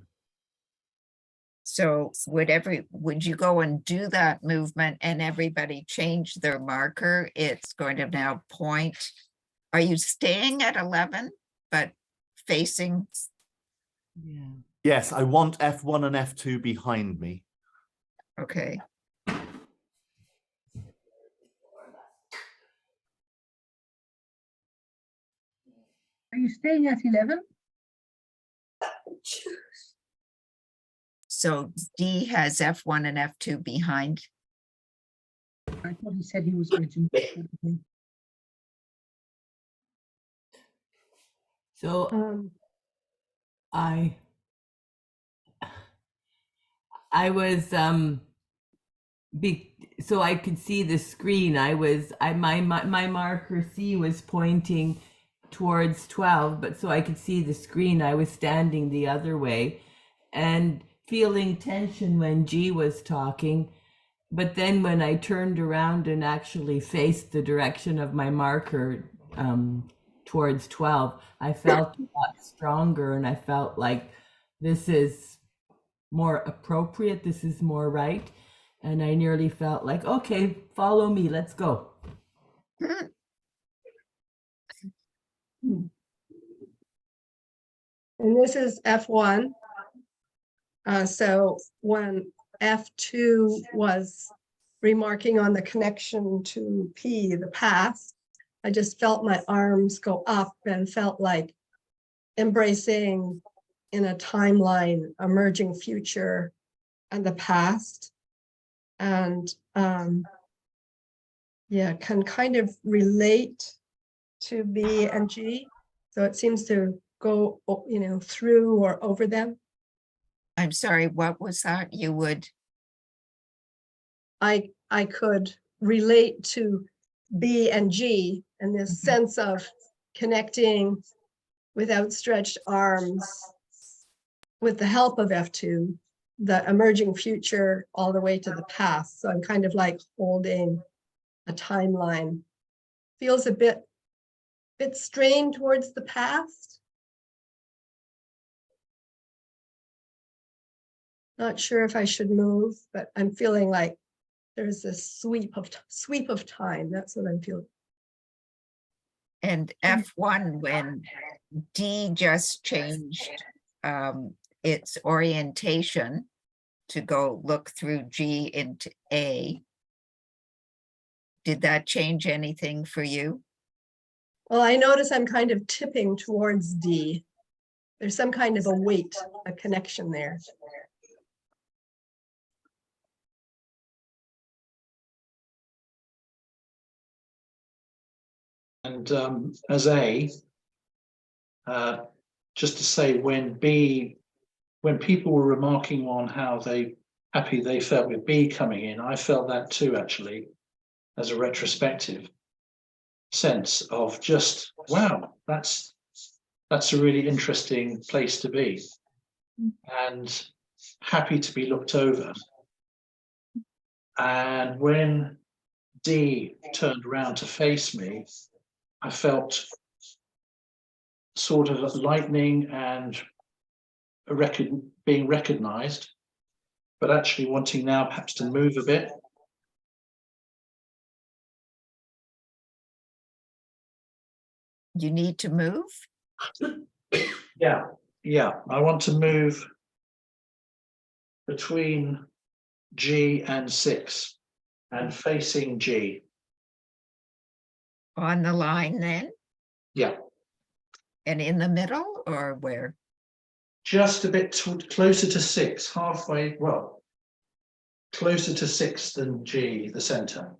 So would you go and do that movement and everybody change their marker? It's going to now point. Are you staying at 11, but facing? Yeah. Yes, I want F1 and F2 behind me. Okay. Are you staying at 11? So D has F1 and F2 behind. I thought he said he was going to. So I was so I could see the screen. My marker C was pointing towards 12, but so I could see the screen. I was standing the other way and feeling tension when G was talking. But then when I turned around and actually faced the direction of my marker towards 12, I felt a lot stronger, and I felt like this is more appropriate, this is more right. And I nearly felt like, okay, follow me, let's go. And this is F1. So when F2 was remarking on the connection to P, the past, I just felt my arms go up and felt like embracing in a timeline, emerging future and the past. And yeah, can kind of relate to B and G. So it seems to go, through or over them. I'm sorry, what was that? You would? I could relate to B and G and this sense of connecting with outstretched arms with the help of F2, the emerging future all the way to the past. So I'm kind of like holding a timeline. Feels a bit strained towards the past. Not sure if I should move, but I'm feeling like there's this sweep of time. That's what I'm feeling. And F1, when D just changed its orientation to go look through G into A, did that change anything for you? Well, I notice I'm kind of tipping towards D. There's some kind of a weight, a connection there. And as A, just to say, when people were remarking on how happy they felt with B coming in, I felt that too, actually, as a retrospective sense of just, wow, that's a really interesting place to be, and happy to be looked over. And when D turned around to face me, I felt sort of lightning and being recognized, but actually wanting now perhaps to move a bit. You need to move? Yeah, I want to move between G and 6 and facing G. On the line then? Yeah. And in the middle, or where? Just a bit closer to 6, halfway, well, closer to 6 than G, the center.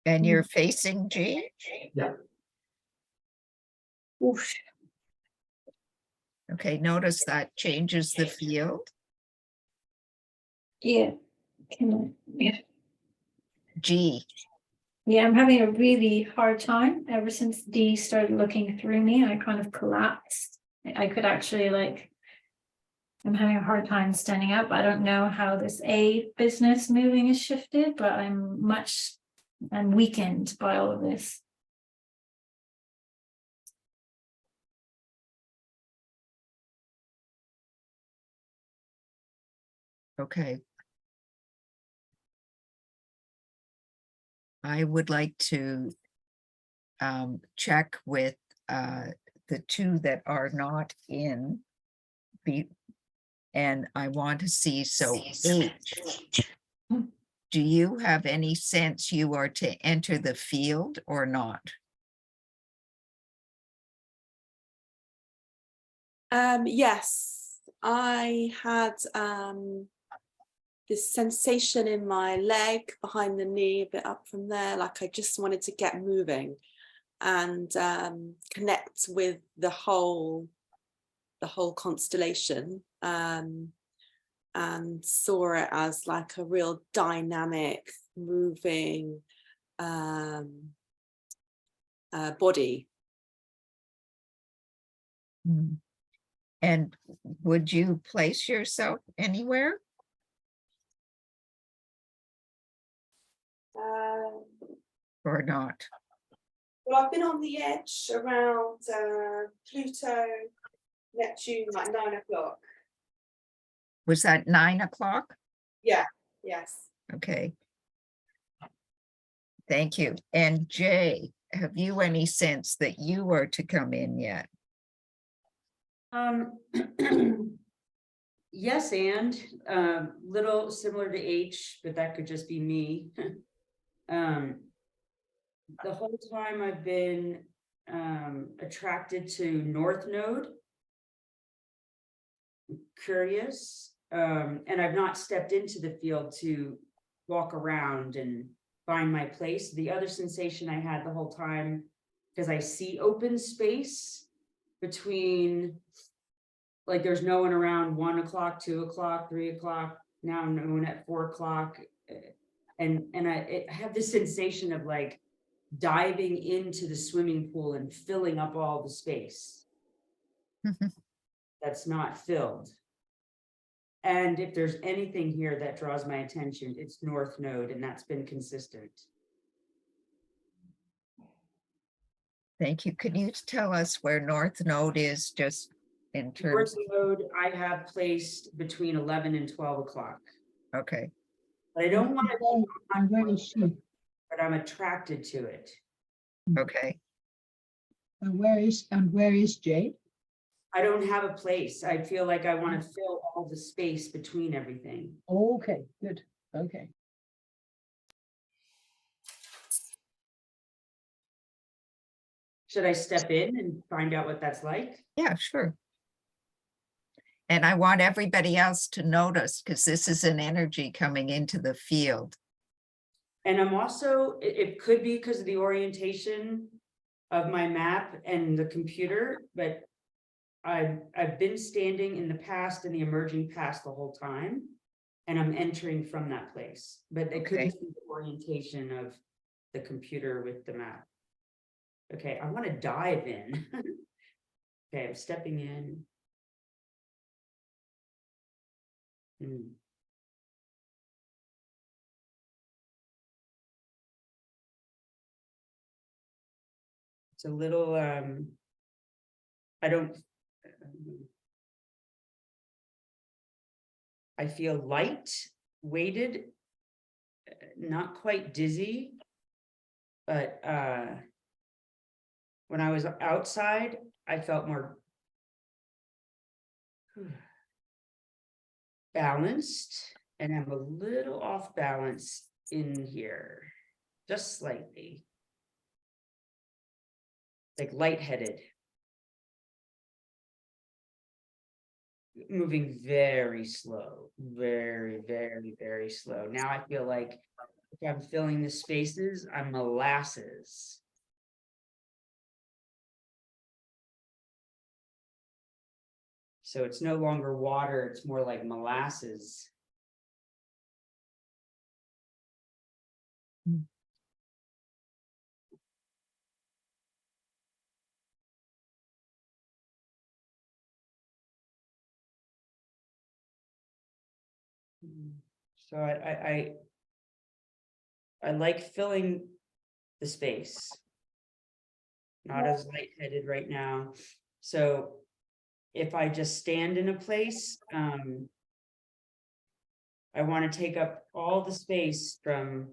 And you're facing G? Yeah. Oof. Okay, notice that changes the field. Yeah. Yeah. G. Yeah, I'm having a really hard time ever since D started looking through me. I kind of collapsed. I could actually I'm having a hard time standing up. I don't know how this A business moving is shifted, but I'm weakened by all of this. Okay. I would like to check with the two that are not in and I want to see, so H, do you have any sense you are to enter the field or not? Yes, I had this sensation in my leg behind the knee, a bit up from there, like I just wanted to get moving and connect with the whole constellation, and saw it as like a real dynamic, moving body. And would you place yourself anywhere? Or not? Well, I've been on the edge around Pluto, Neptune, like 9 o'clock. Was that 9 o'clock? Yeah, yes. Okay. Thank you. And Jay, have you any sense that you are to come in yet? Yes, and little similar to H, but that could just be me. The whole time I've been attracted to North Node, curious, and I've not stepped into the field to walk around and find my place. The other sensation I had the whole time, because I see open space between, like there's no one around 1 o'clock, 2 o'clock, 3 o'clock, now no one at 4 o'clock. And I have this sensation of like diving into the swimming pool and filling up all the space that's not filled. And if there's anything here that draws my attention, it's North Node, and that's been consistent. Thank you. Could you tell us where North Node is, just in terms? North Node I have placed between 11 and 12 o'clock. Okay. But I don't want to, And where is she? but I'm attracted to it. Okay. And where is Jay? I don't have a place. I feel like I want to fill all the space between everything. Okay, good. Okay. Should I step in and find out what that's like? Yeah, sure. And I want everybody else to notice, because this is an energy coming into the field. And I'm also, it could be because of the orientation of my map and the computer, but I've been standing in the past and the emerging past the whole time, and I'm entering from that place. But it could just be the orientation of the computer with the map. Okay, I want to dive in. Okay, I'm stepping in. It's a little, I feel light, weighted, not quite dizzy, but when I was outside, I felt more balanced, and I'm a little off balance in here, just slightly, like lightheaded, moving very slow, very, very, very slow. Now I feel like if I'm filling the spaces, I'm molasses. So it's no longer water, it's more like molasses. So I like filling the space, not as lightheaded right now. So if I just stand in a place, I want to take up all the space from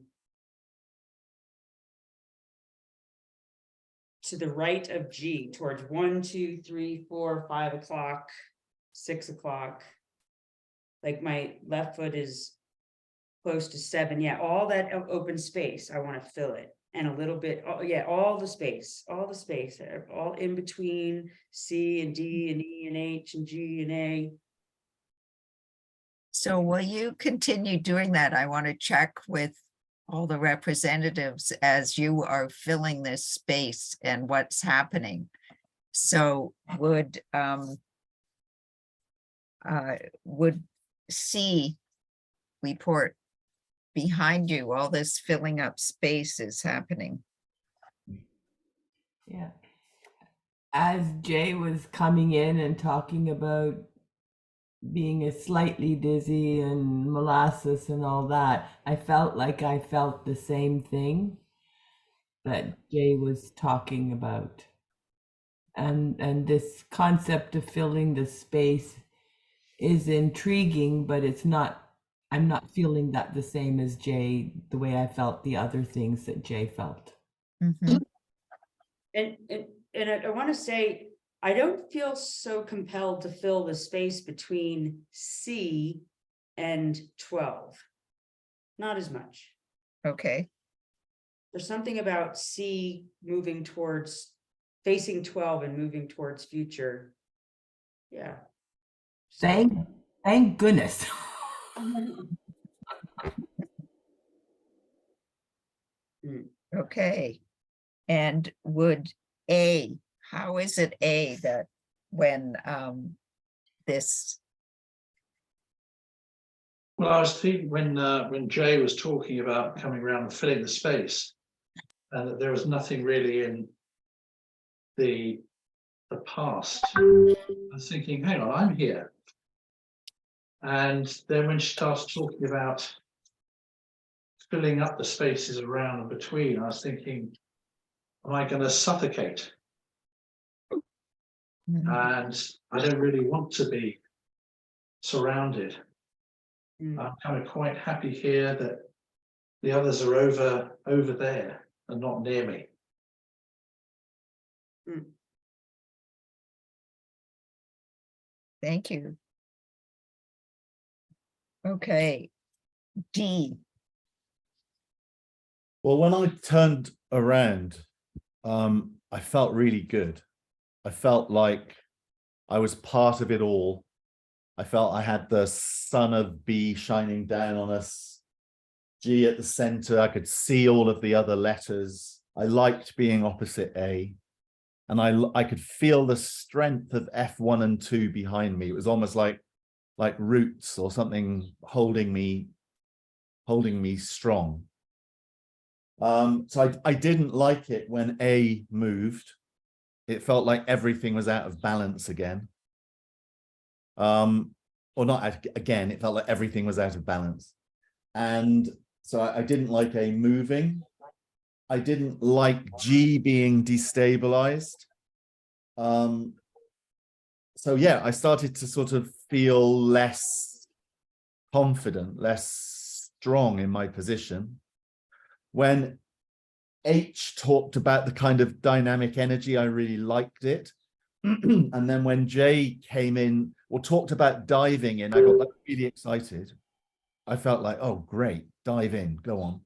to the right of G towards 1, 2, 3, 4, 5 o'clock, 6 o'clock. Like my left foot is close to 7. Yeah, all that open space, I want to fill it. And a little bit, oh, yeah, all the space, all in between C and D and E and H and G and A. So will you continue doing that? I want to check with all the representatives as you are filling this space and what's happening. So would C report behind you? All this filling up space is happening. Yeah. As Jay was coming in and talking about being a slightly dizzy and molasses and all that, I felt like I felt the same thing that Jay was talking about. And this concept of filling the space is intriguing, but it's not, I'm not feeling that the same as Jay, the way I felt the other things that Jay felt. Mhm. And I want to say, I don't feel so compelled to fill the space between C and 12. Not as much. Okay. There's something about C moving towards, facing 12 and moving towards future. Yeah. Thank goodness. Okay. And would A, how is it A that when this? Well, I was thinking when Jay was talking about coming around and filling the space, and that there was nothing really in the past. I was thinking, hang on, I'm here. And then when she started talking about filling up the spaces around and between, I was thinking, am I going to suffocate? And I don't really want to be surrounded. I'm kind of quite happy here that the others are over there and not near me. Thank you. Okay. D. Well, when I turned around, I felt really good. I felt like I was part of it all. I felt I had the sun of B shining down on us, G at the center. I could see all of the other letters. I liked being opposite A. And I could feel the strength of F1 and 2 behind me. It was almost like roots or something holding me strong. So I didn't like it when A moved. It felt like everything was out of balance again. Or not again, it felt like everything was out of balance. And so I didn't like A moving. I didn't like G being destabilized. So yeah, I started to sort of feel less confident, less strong in my position. When H talked about the kind of dynamic energy, I really liked it. And then when J came in or talked about diving in, I got like really excited. I felt like, oh, great, dive in, go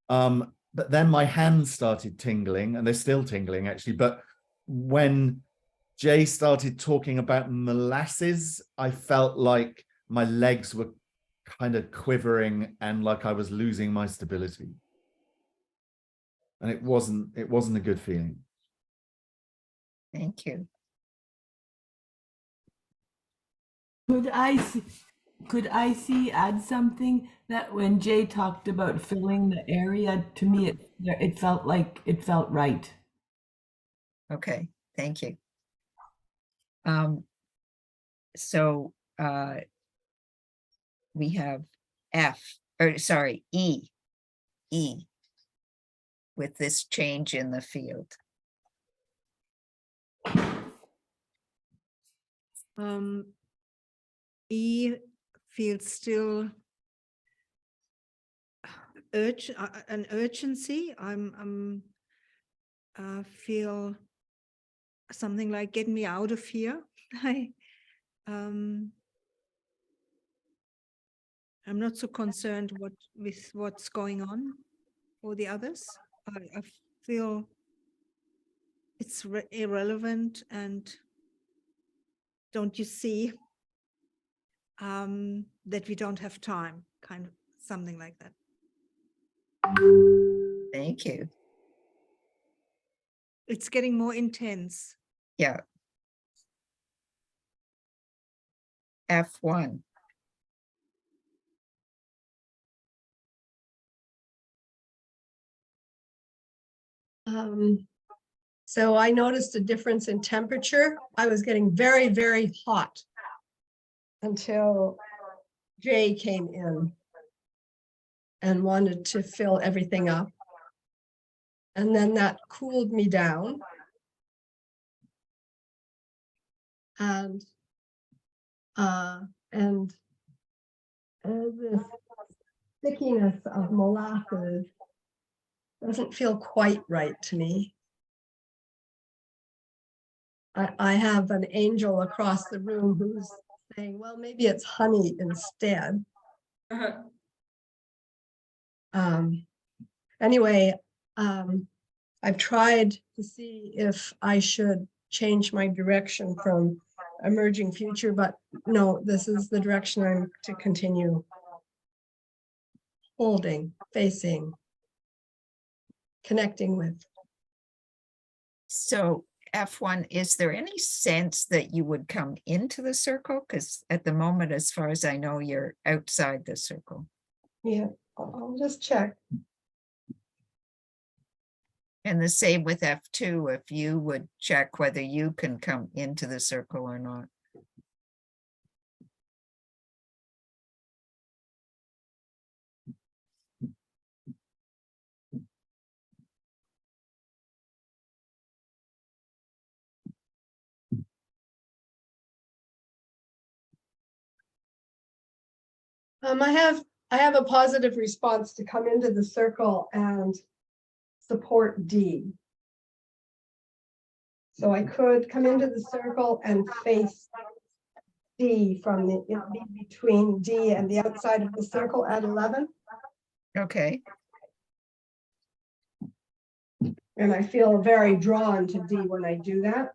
on. But then my hands started tingling, and they're still tingling actually. But when Jay started talking about molasses, I felt like my legs were kind of quivering and like I was losing my stability. And it wasn't a good feeling. Thank you. Could I add something that when Jay talked about filling the area, to me it felt like it felt right. Okay, thank you. So we have E with this change in the field. E feels still an urgency. Feel something like get me out of here. I'm not so concerned with what's going on for the others. I feel it's irrelevant, and don't you see that we don't have time, kind of something like that. Thank you. It's getting more intense. Yeah. F1. So I noticed a difference in temperature. I was getting very, very hot until Jay came in and wanted to fill everything up. And then that cooled me down. And this stickiness of molasses doesn't feel quite right to me. I have an angel across the room who's saying, well, maybe it's honey instead. Anyway, I've tried to see if I should change my direction from emerging future, but no, this is the direction I'm to continue holding, facing, connecting with. So F1, is there any sense that you would come into the circle? Because at the moment, as far as I know, you're outside the circle. Yeah, I'll just check. And the same with F2, if you would check whether you can come into the circle or not. I have a positive response to come into the circle and support D. So I could come into the circle and face D from the between D and the outside of the circle at 11. Okay. And I feel very drawn to D when I do that.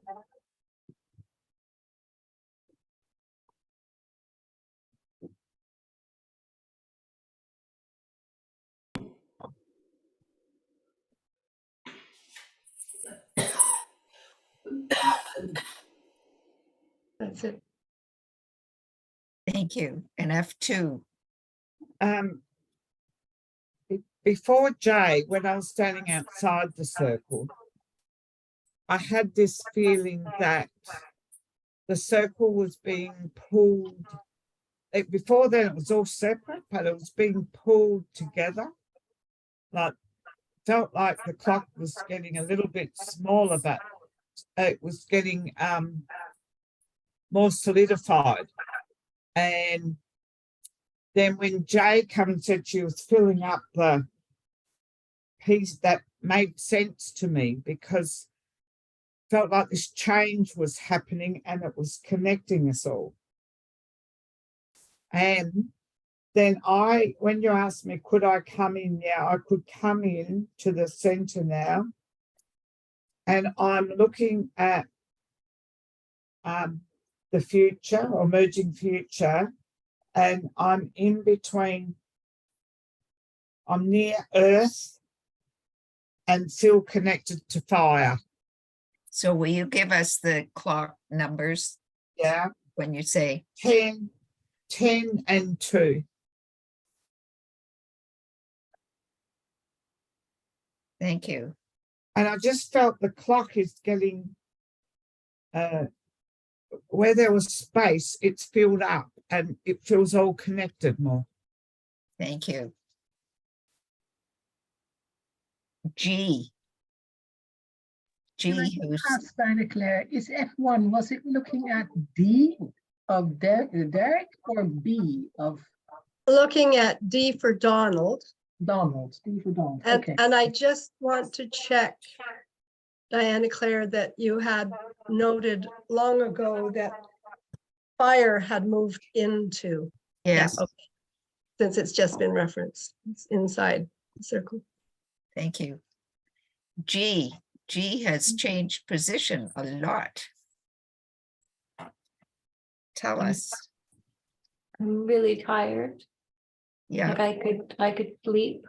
That's it. Thank you. And F2. Before Jay, when I was standing outside the circle, I had this feeling that the circle was being pulled. Before then, it was all separate, but it was being pulled together. Like, felt like the clock was getting a little bit smaller, but it was getting more solidified. And then when Jay came and said she was filling up the piece, that made sense to me, because it felt like this change was happening and it was connecting us all. And then when you asked me, could I come in? Yeah, I could come in to the center now. And I'm looking at the future, or emerging future, and I'm in between, I'm near Earth and feel connected to fire. So will you give us the clock numbers? Yeah. When you say 10, 10 and 2. Thank you. And I just felt the clock is getting, where there was space, it's filled up and it feels all connected more. Thank you. G. Who's Claire, is F1, was it looking at D of Derek or B of? Looking at D for Donald. Donald, D for Donald. And, Okay. and I just want to check, Diana Claire, that you had noted long ago that fire had moved into. Yes. Yeah, okay. Since it's just been referenced, it's inside the circle. Thank you. G has changed position a lot. Tell us. I'm really tired. Yeah. Like I could sleep.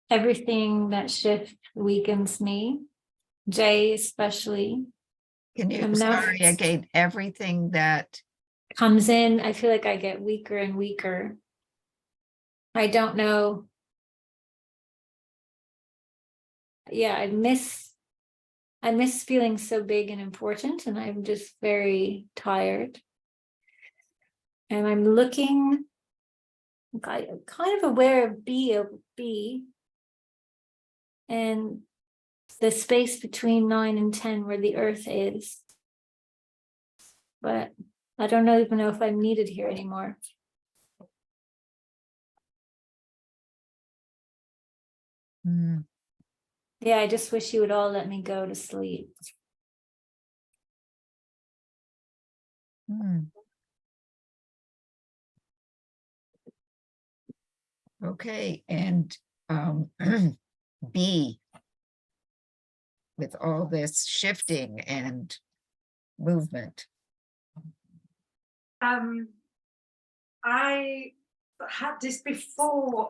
Everything that shifts weakens me. J especially. Can you, I'm now sorry again, everything that comes in, I feel like I get weaker and weaker. I don't know. Yeah, I miss feeling so big and important, and I'm just very tired. And I'm looking, kind of aware of B and the space between 9 and 10 where the earth is. But I don't even know if I'm needed here anymore. Yeah, I just wish you would all let me go to sleep. Okay, and B, with all this shifting and movement. I had this before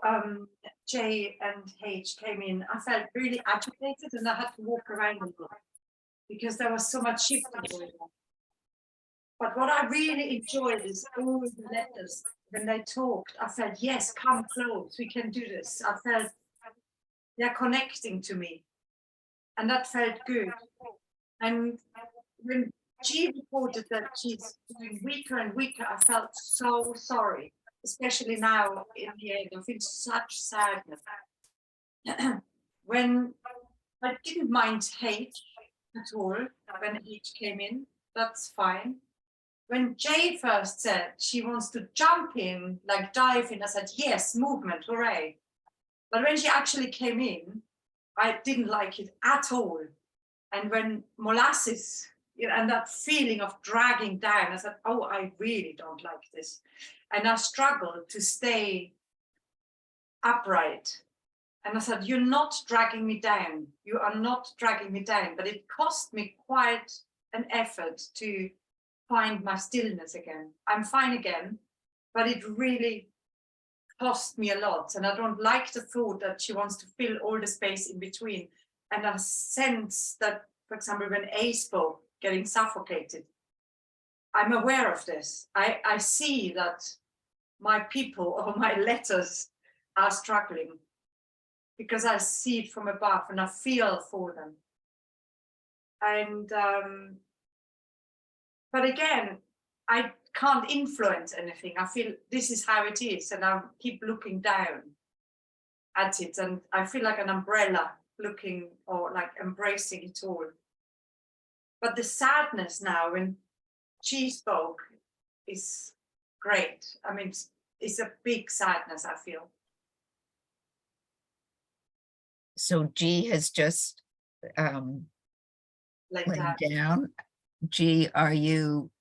J and H came in. I felt really agitated and I had to walk around a lot because there was so much shifting going on. But what I really enjoyed is all the letters. When they talked, I felt, yes, come close, we can do this. I felt they're connecting to me. And that felt good. And when G reported that she's doing weaker and weaker, I felt so sorry, especially now in the end. I feel such sadness. When I didn't mind H at all, when H came in, that's fine. When J first said she wants to jump in, like dive in, I said, yes, movement, hooray. But when she actually came in, I didn't like it at all. And when molasses, and that feeling of dragging down, I said, oh, I really don't like this. And I struggled to stay upright. And I said, you're not dragging me down. You are not dragging me down. But it cost me quite an effort to find my stillness again. I'm fine again, but it really cost me a lot. And I don't like the thought that she wants to fill all the space in between. And I sense that, for example, when A spoke, getting suffocated, I'm aware of this. I see that my people or my letters are struggling because I see it from above and I feel for them. And but again, I can't influence anything. I feel this is how it is, and I keep looking down at it, and I feel like an umbrella looking or like embracing it all. But the sadness now when she spoke is great. I mean, it's a big sadness, I feel. So G has just laid down. G, are you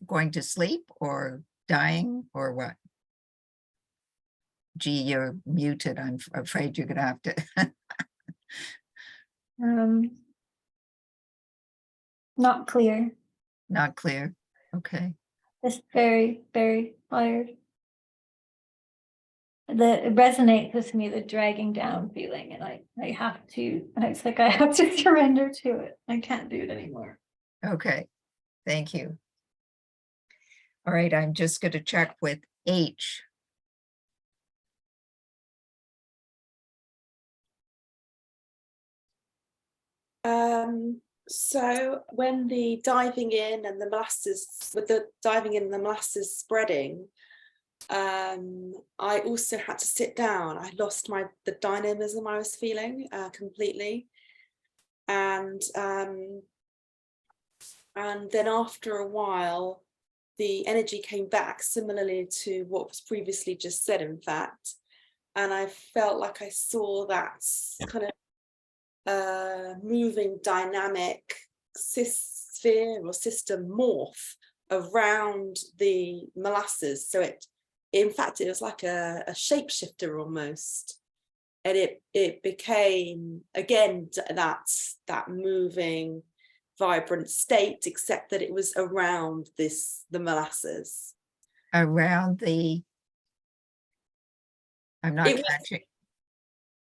going to sleep or dying or what? G, you're muted. I'm afraid you're gonna have to. Not clear. Not clear. Okay. It's very, very tired. It resonates with me, the dragging down feeling, and I have to, it's like I have to surrender to it. I can't do it anymore. Okay, thank you. All right, I'm just going to check with H. So when the diving in and the molasses, with the diving in and the molasses spreading, I also had to sit down. I lost the dynamism I was feeling completely, and then after a while, the energy came back similarly to what was previously just said, in fact. And I felt like I saw that kind of moving dynamic sphere or system morph around the molasses. So in fact, it was like a shapeshifter almost. And it became, again, that moving, vibrant state, except that it was around the molasses. Around the, I'm not catching.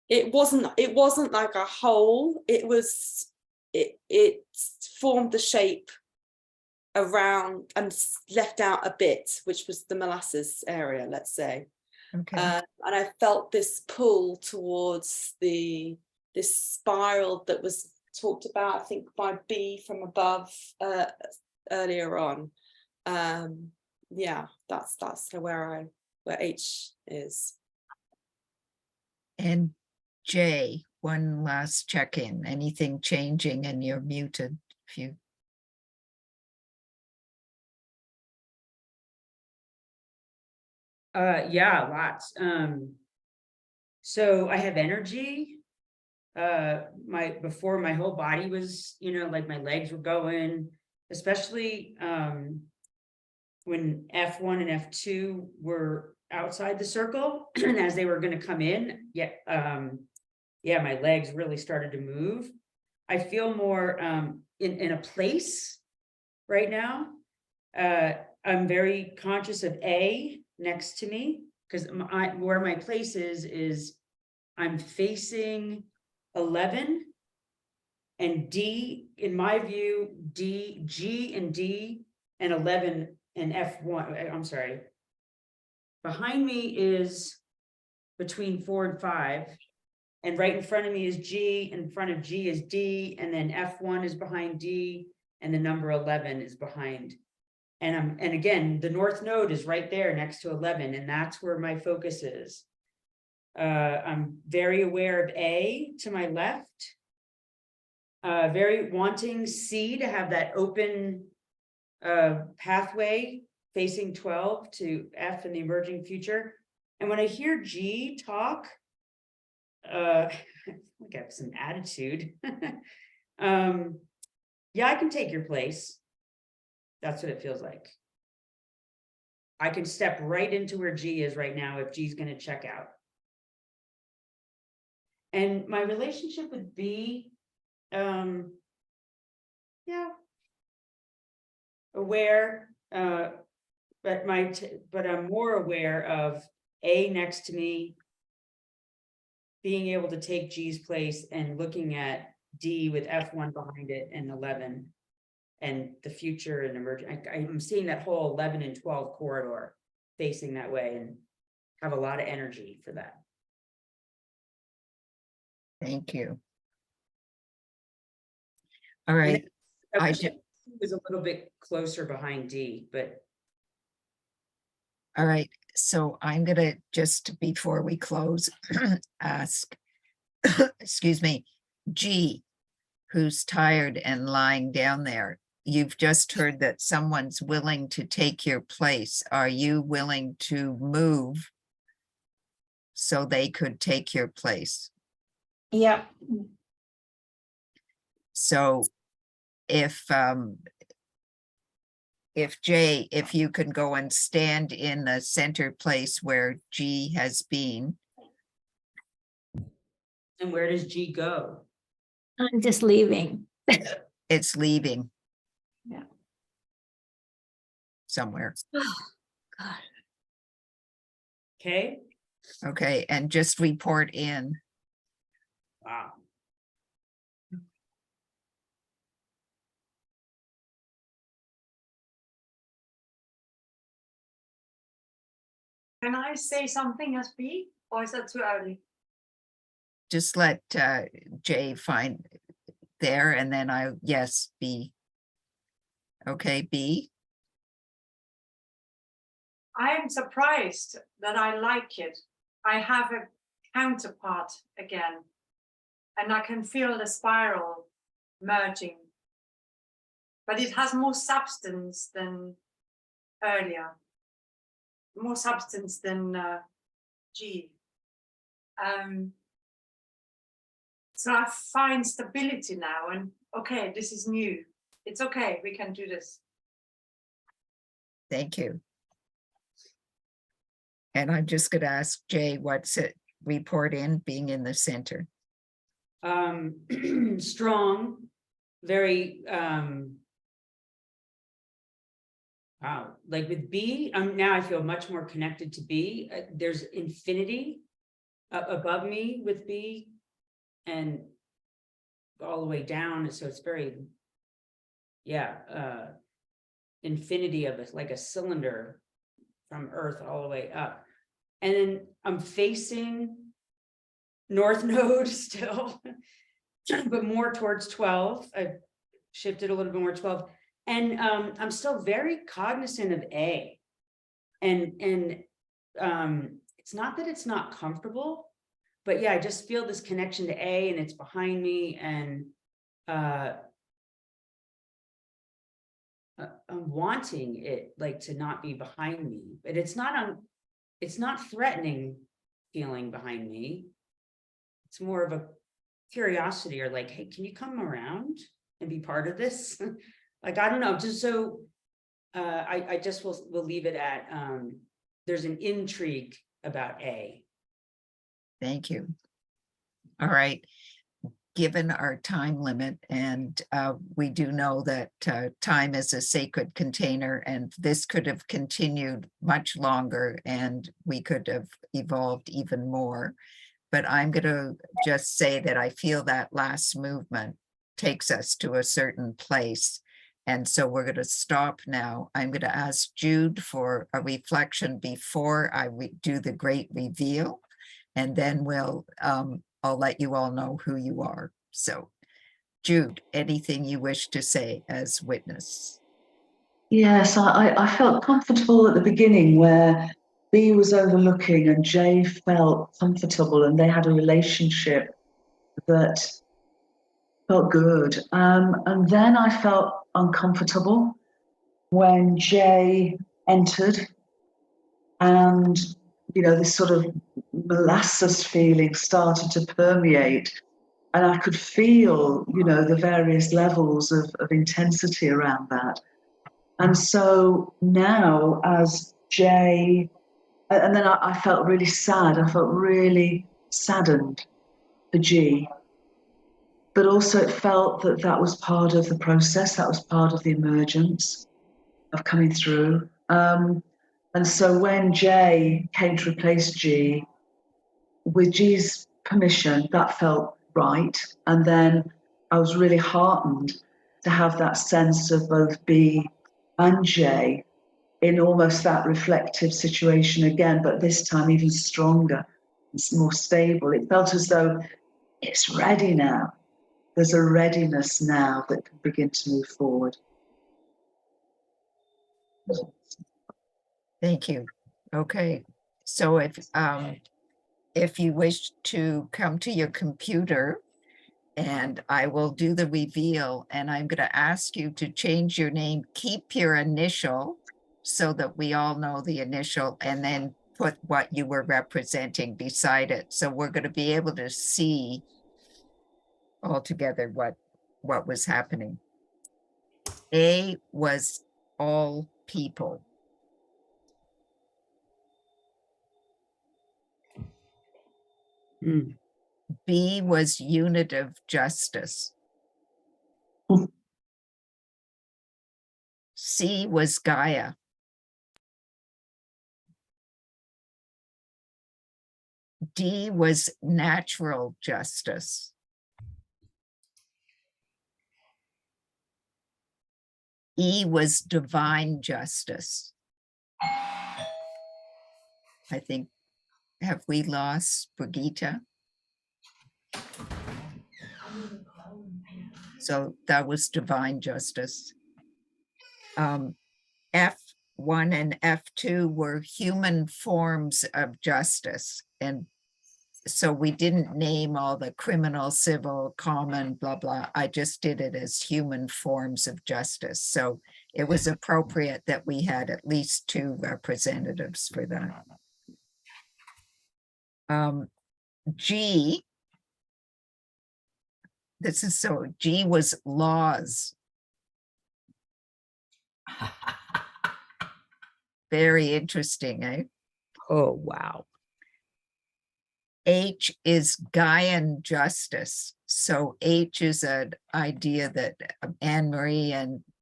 It wasn't like a hole. It formed the shape around and left out a bit, which was the molasses area, let's say. Okay. And I felt this pull towards this spiral that was talked about, I think, by B from above earlier on. Yeah, that's where H is. And J, one last check-in. Anything changing? And you're muted if you. Yeah, lots. So I have energy. Before my whole body was, like my legs were going, especially when F1 and F2 were outside the circle, and as they were going to come in, my legs really started to move. I feel more in a place right now. I'm very conscious of A next to me, because where my place is I'm facing 11 and D, in my view, G and D and 11 and F1, I'm sorry. Behind me is between 4 and 5, and right in front of me is G, in front of G is D, and then F1 is behind D, and the number 11 is behind. And again, the North Node is right there next to 11, and that's where my focus is. I'm very aware of A to my left. Very wanting C to have that open pathway facing 12 to F in the emerging future. And when I hear G talk, I got some attitude. Yeah, I can take your place. That's what it feels like. I can step right into where G is right now if G's going to check out. And my relationship with B, yeah, aware, but I'm more aware of A next to me, being able to take G's place and looking at D with F1 behind it and 11 and the future and emerging. I'm seeing that whole 11 and 12 corridor facing that way and have a lot of energy for that. Thank you. All right. I was a little bit closer behind D, but. All right. So I'm going to just, before we close, ask, excuse me, G, who's tired and lying down there. You've just heard that someone's willing to take your place. Are you willing to move so they could take your place? Yeah. So if Jay, if you could go and stand in the center place where G has been. And where does G go? I'm just leaving. It's leaving. Yeah. Somewhere. Oh, God. Okay. Okay, and just report in. Wow. Can I say something as B, or is that too early? Just let Jay find there, and then yes, B. Okay, B. I am surprised that I like it. I have a counterpart again, and I can feel the spiral merging. But it has more substance than earlier. More substance than G. So I find stability now, and okay, this is new. It's okay, we can do this. Thank you. And I'm just going to ask Jay, what's it report in being in the center? Strong, very wow, like with B, now I feel much more connected to B. There's infinity above me with B and all the way down. So it's very, yeah, infinity of it, like a cylinder from Earth all the way up. And then I'm facing North Node still, but more towards 12. I've shifted a little bit more 12. And I'm still very cognizant of A. And it's not that it's not comfortable, but yeah, I just feel this connection to A and it's behind me, and I'm wanting it like to not be behind me, but it's not threatening feeling behind me. It's more of a curiosity, or like, hey, can you come around and be part of this? Like, I don't know, just so I just will leave it at there's an intrigue about A. Thank you. All right. Given our time limit, and we do know that time is a sacred container, and this could have continued much longer and we could have evolved even more. But I'm going to just say that I feel that last movement takes us to a certain place. And so we're going to stop now. I'm going to ask Jude for a reflection before I do the great reveal, and then I'll let you all know who you are. So, Jude, anything you wish to say as witness? Yes, I felt comfortable at the beginning where B was overlooking and J felt comfortable, and they had a relationship that felt good. And then I felt uncomfortable when J entered, and this sort of molasses feeling started to permeate, and I could feel the various levels of intensity around that. And so now as J, and then I felt really sad. I felt really saddened for G, but also it felt that that was part of the process. That was part of the emergence of coming through. And so when J came to replace G, with G's permission, that felt right. And then I was really heartened to have that sense of both B and J in almost that reflective situation again, but this time even stronger, it's more stable. It felt as though it's ready now. There's a readiness now that can begin to move forward. Thank you. Okay, so if you wish to come to your computer, and I will do the reveal, and I'm going to ask you to change your name, keep your initial so that we all know the initial, and then put what you were representing beside it. So we're going to be able to see altogether what was happening. A was all people. B was unitive justice. C was Gaia. D was natural justice. E was divine justice. I think, have we lost Brigitte? So that was divine justice. F1 and F2 were human forms of justice. And so we didn't name all the criminal, civil, common, blah, blah. I just did it as human forms of justice. So it was appropriate that we had at least 2 representatives for that. G, G was laws. Very interesting, eh? Oh, wow. H is Gaian justice. So H is an idea that Anne-Marie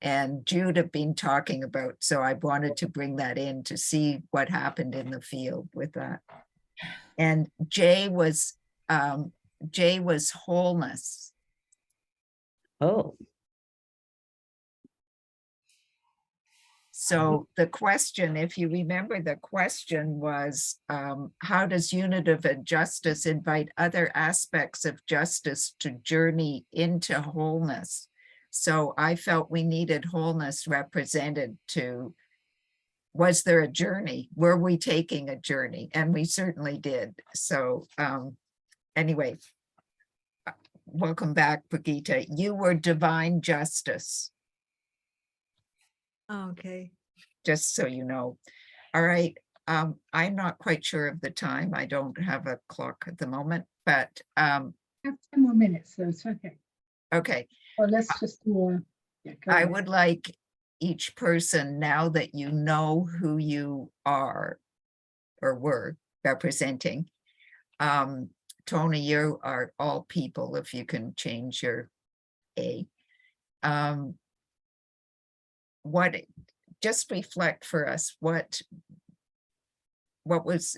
and Jude have been talking about. So I wanted to bring that in to see what happened in the field with that. And J was wholeness. Oh. So the question, if you remember, the question was, how does Unitive Justice invite other aspects of justice to journey into wholeness? So I felt we needed wholeness represented to, was there a journey? Were we taking a journey? And we certainly did. So anyway, welcome back, Brigitte. You were divine justice. Okay. Just so you know. All right. I'm not quite sure of the time. I don't have a clock at the moment, but I have 10 more minutes, so it's okay. okay. Well, let's just do I would like each person, now that you know who you are or were representing. Tony, you are all people, if you can change your A. What, just reflect for us, what was,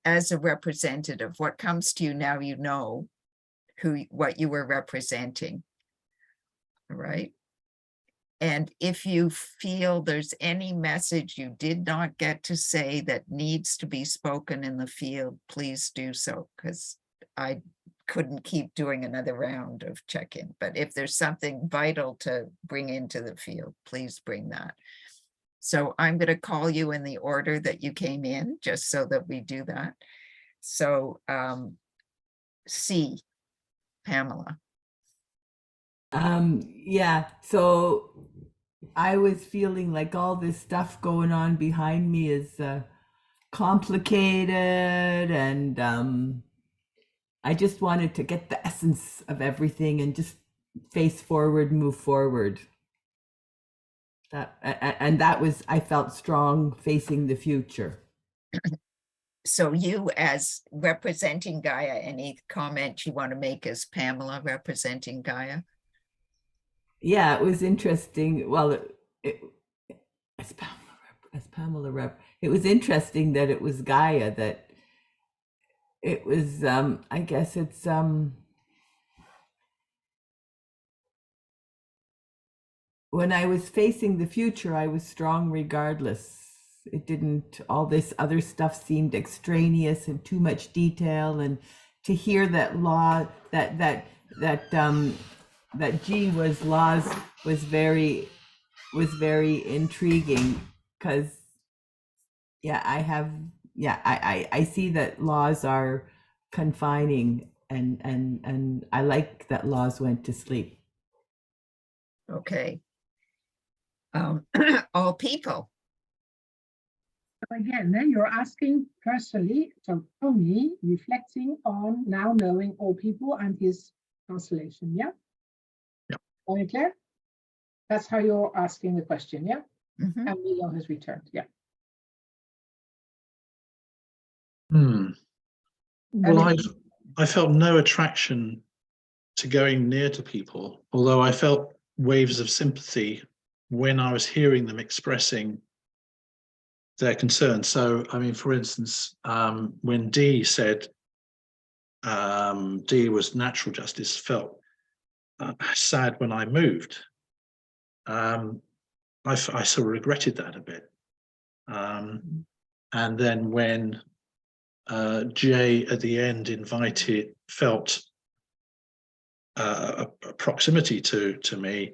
as a representative, what comes to you now you know what you were representing, all right? And if you feel there's any message you did not get to say that needs to be spoken in the field, please do so, because I couldn't keep doing another round of check-in. But if there's something vital to bring into the field, please bring that. So I'm going to call you in the order that you came in, just so that we do that. So C, Pamela. Yeah, so I was feeling like all this stuff going on behind me is complicated, and I just wanted to get the essence of everything and just face forward, move forward. That was, I felt strong facing the future. So you, as representing Gaia, any comment you want to make as Pamela representing Gaia? Yeah, it was interesting. Well, as Pamela rep, it was interesting that it was Gaia, that it was, I guess it's, when I was facing the future, I was strong regardless. It didn't, all this other stuff seemed extraneous and too much detail. And to hear that law, that G was laws was very intriguing, because yeah, I see that laws are confining, and I like that laws went to sleep. Okay. All people. Again, then you're asking personally, so Tony reflecting on now knowing all people and his constellation, yeah? Yeah. Are you clear? That's how you're asking the question, yeah? Mm-hmm. And Milo has returned, yeah. Well, I felt no attraction to going near to people, although I felt waves of sympathy when I was hearing them expressing their concerns. So, I mean, for instance, when D said D was natural justice, felt sad when I moved. I sort of regretted that a bit. And then when J at the end felt a proximity to me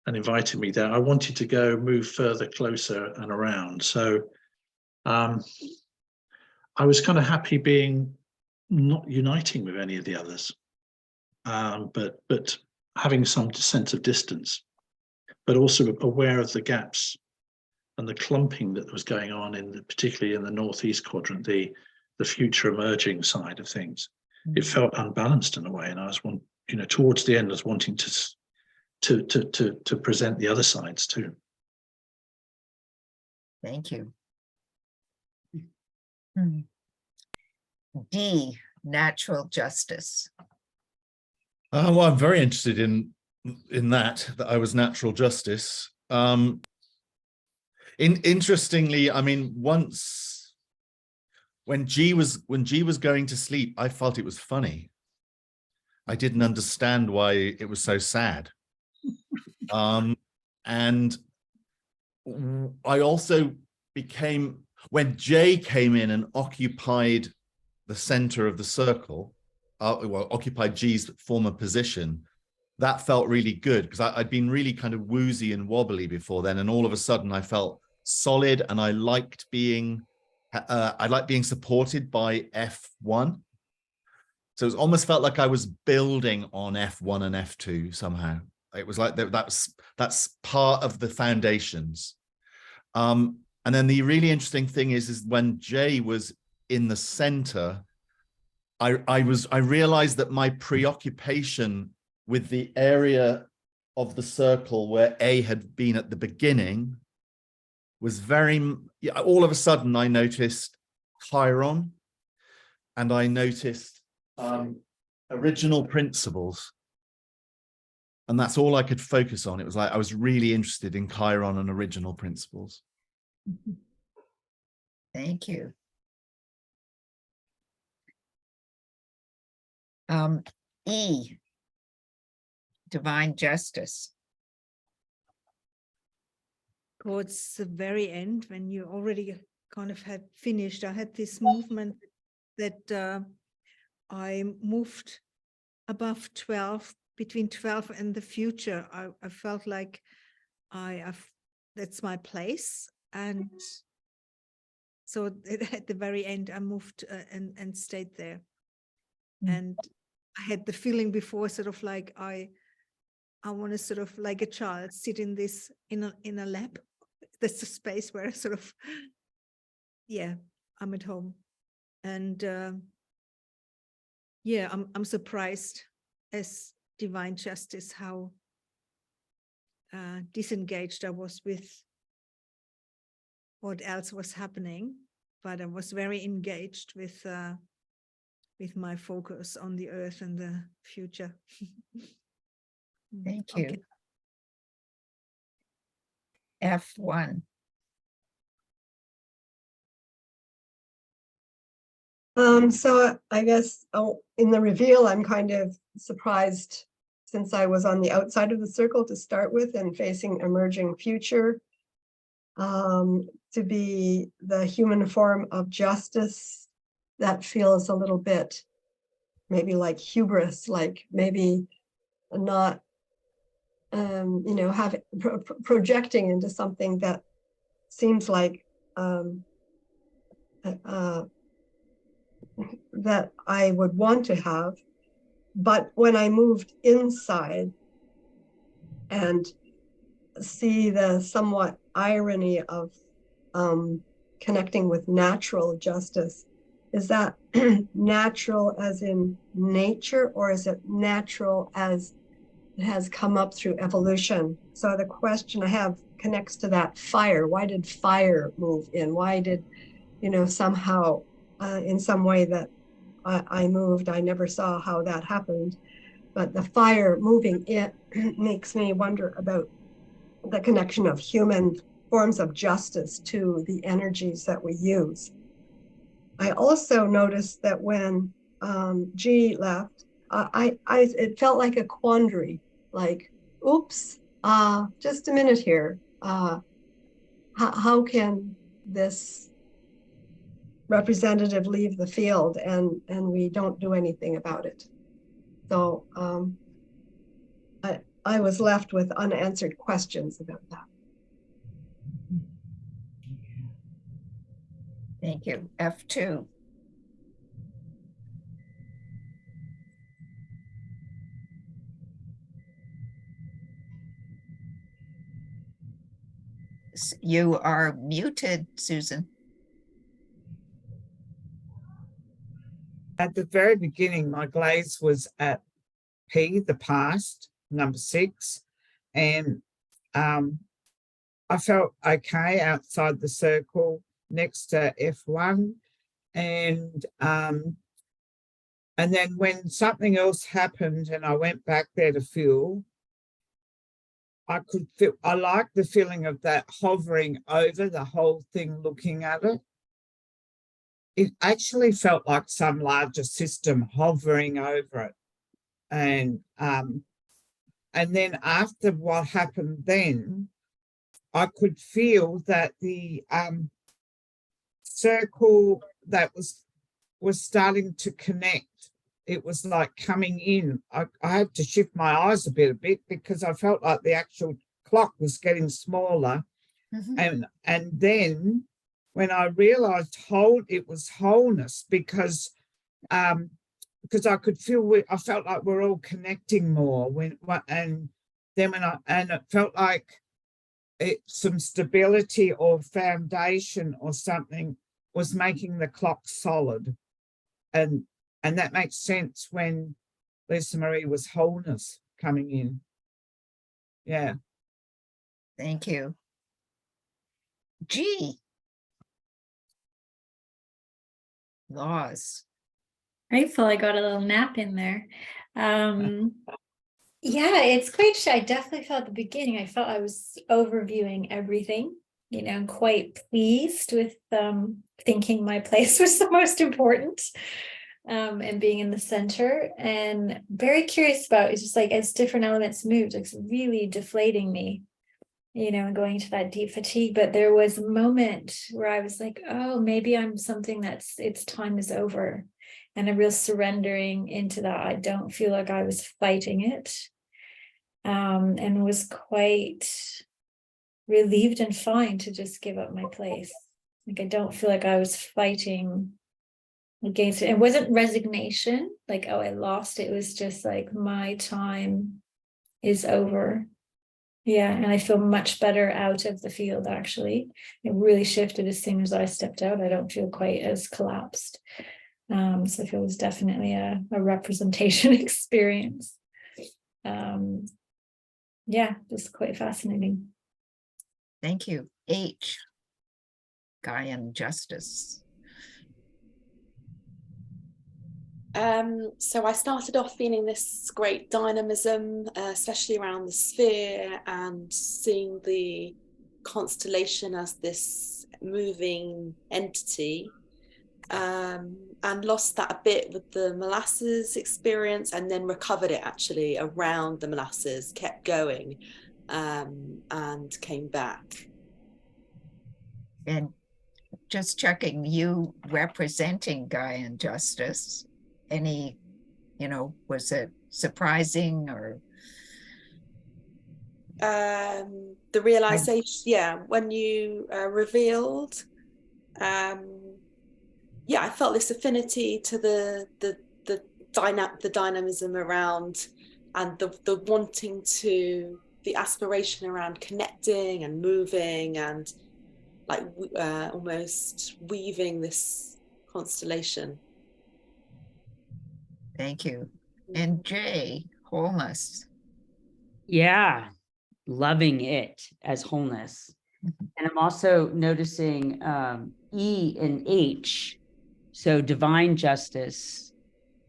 and invited me there, I wanted to go move further, closer and around. So I was kind of happy being not uniting with any of the others, but having some sense of distance. but also aware of the gaps and the clumping that was going on particularly in the northeast quadrant, the future emerging side of things. It felt unbalanced in a way, and I was towards the end, I was wanting to present the other sides too. Thank you. D, natural justice. Well, I'm very interested in that I was natural justice. Interestingly, I mean, once when G was going to sleep, I felt it was funny. I didn't understand why it was so sad. And I also became, when J came in and occupied the center of the circle, well, occupied G's former position, that felt really good because I'd been really kind of woozy and wobbly before then, and all of a sudden I felt solid, and I liked being supported by F1. So it almost felt like I was building on F1 and F2 somehow. It was like that's part of the foundations. And then the really interesting thing is when J was in the center, I realized that my preoccupation with the area of the circle where A had been at the beginning was all of a sudden I noticed Chiron, and I noticed original principles. And that's all I could focus on. It was like I was really interested in Chiron and original principles. Thank you. E, divine justice. Towards the very end, when you already kind of had finished, I had this movement that I moved above 12, between 12 and the future. I felt like that's my place. And so at the very end, I moved and stayed there. And I had the feeling before, sort of like I want to sort of like a child sit in this in a lap. That's the space where I sort of, yeah, I'm at home. And yeah, I'm surprised as divine justice how disengaged I was with what else was happening, but I was very engaged with my focus on the earth and the future. Thank you. Okay. F1. So I guess in the reveal, I'm kind of surprised, since I was on the outside of the circle to start with and facing emerging future, to be the human form of justice. That feels a little bit maybe like hubris, like maybe not, projecting into something that seems like that I would want to have. But when I moved inside and see the somewhat irony of connecting with natural justice, is that natural as in nature, or is it natural as it has come up through evolution? So the question I have connects to that fire. Why did fire move in? Why did, somehow in some way that I moved, I never saw how that happened, but the fire moving it makes me wonder about the connection of human forms of justice to the energies that we use. I also noticed that when G left, it felt like a quandary, like, oops, just a minute here. How can this representative leave the field and we don't do anything about it? So I was left with unanswered questions about that. Thank you. F2. You are muted, Susan. At the very beginning, my glaze was at P, the past, number 6, and I felt okay outside the circle next to F1, and then when something else happened and I went back there to feel, I could feel, I liked the feeling of that hovering over the whole thing, looking at it. It actually felt like some larger system hovering over it. And then after what happened then, I could feel that the circle that was starting to connect. It was like coming in. I had to shift my eyes a bit because I felt like the actual clock was getting smaller. And then when I realized it was wholeness, because I could feel I felt like we're all connecting more and it felt like some stability or foundation or something was making the clock solid. And that makes sense when Lisa Marie was wholeness coming in. Yeah. Thank you. G. Laws. Grateful I got a little nap in there. Yeah, it's quite shy. I definitely felt at the beginning, I felt I was overviewing everything, you know, and quite pleased with thinking my place was the most important, and being in the center, and very curious about it's just like as different elements moved, it's really deflating me, you know, and going into that deep fatigue. But there was a moment where I was like, oh, maybe I'm something that's its time is over. And a real surrendering into that. I don't feel like I was fighting it, and was quite relieved and fine to just give up my place. Like I don't feel like I was fighting against it. It wasn't resignation, like, oh, I lost. It was just like my time is over. Yeah, and I feel much better out of the field, actually. It really shifted as soon as I stepped out. I don't feel quite as collapsed. So it was definitely a representation experience. Yeah, just quite fascinating. Thank you. H. Gaian Justice. So I started off feeling this great dynamism, especially around the sphere and seeing the constellation as this moving entity. And lost that a bit with the molasses experience, and then recovered it actually around the molasses, kept going, and came back. And just checking, you representing Gaian Justice, any, you know, was it surprising or? The realization, yeah, when you revealed, yeah, I felt this affinity to the dynamism around, and the wanting to, the aspiration around connecting and moving and like almost weaving this constellation. Thank you. And J, wholeness. Yeah, loving it as wholeness. And I'm also noticing E and H. So divine justice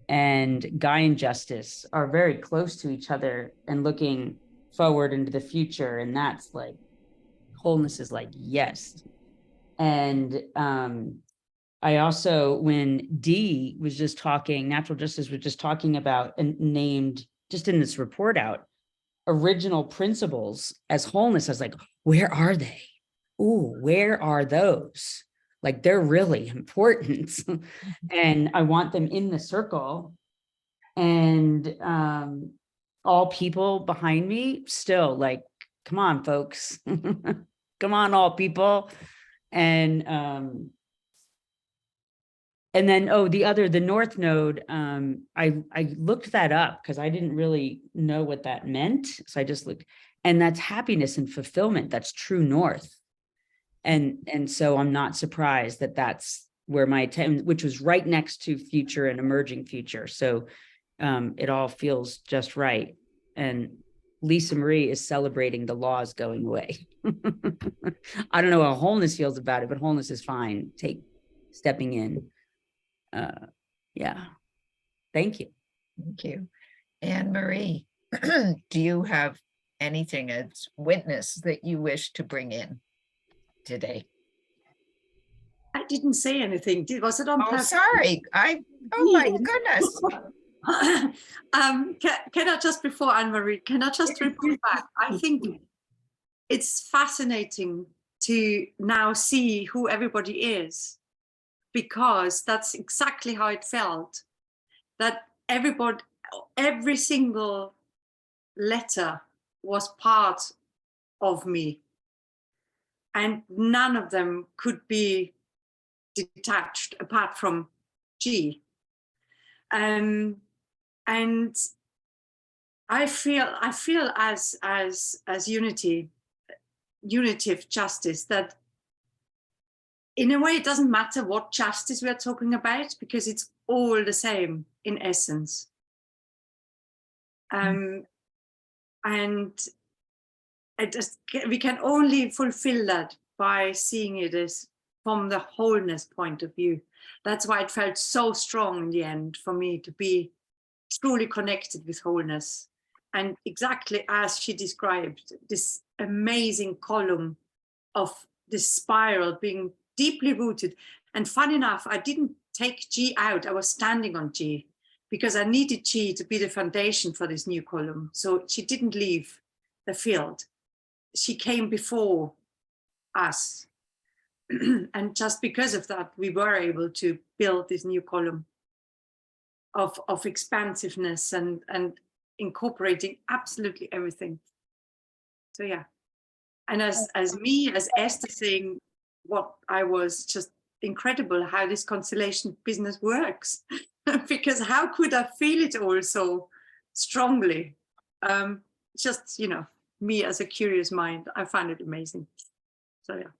and Gaian justice are very close to each other and looking forward into the future. And that's like, wholeness is like, yes. And I also, when D was just talking, natural justice was just talking about and named just in this report out, original principles as wholeness. I was like, where are they? Ooh, where are those? Like they're really important. And I want them in the circle. And all people behind me still like, come on, folks. Come on, all people. And then, oh, the North Node, I looked that up because I didn't really know what that meant. So I just looked, and that's happiness and fulfillment. That's true North. And so I'm not surprised that that's where my attention, which was right next to future and emerging future. So it all feels just right. And Lisa Marie is celebrating the laws going away. I don't know how wholeness feels about it, but wholeness is fine. Stepping in. Yeah. Thank you. Thank you. Anne Marie, do you have anything as witness that you wish to bring in today? I didn't say anything. Was it on purpose? Sorry. Oh my goodness. Can I just, before Anne-Marie, can I just report back? I think it's fascinating to now see who everybody is, because that's exactly how it felt. That every single letter was part of me, and none of them could be detached apart from G. And I feel as Unitive Justice, that in a way it doesn't matter what justice we're talking about, because it's all the same in essence. And we can only fulfill that by seeing it as from the wholeness point of view. That's why it felt so strong in the end for me to be truly connected with wholeness. And exactly as she described, this amazing column of this spiral being deeply rooted. And fun enough, I didn't take G out, I was standing on G, because I needed G to be the foundation for this new column. So she didn't leave the field. She came before us. And just because of that, we were able to build this new column of expansiveness and incorporating absolutely everything. So yeah. And as Esther saying, what I was just incredible how this constellation business works. Because how could I feel it all so strongly? Just, me as a curious mind, I find it amazing. So yeah.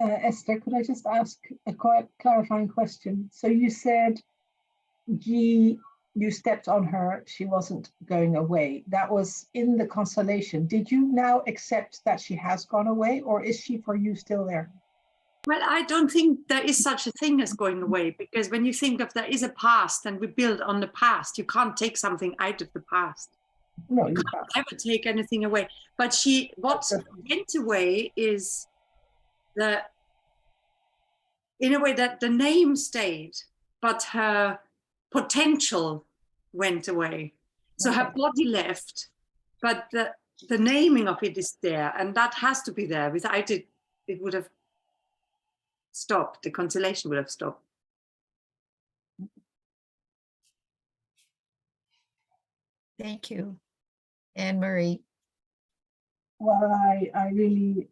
Esther, could I just ask a quite clarifying question? So you said you stepped on her, she wasn't going away. That was in the constellation. Did you now accept that she has gone away, or is she for you still there? Well, I don't think there is such a thing as going away, because when you think of there is a past and we build on the past, you can't take something out of the past. No, you can't ever take anything away. But what went away is in a way that the name stayed, but her potential went away. So her body left, but the naming of it is there, and that has to be there. Without it, it would have stopped. The constellation would have stopped. Thank you. Anne Marie. Well, I really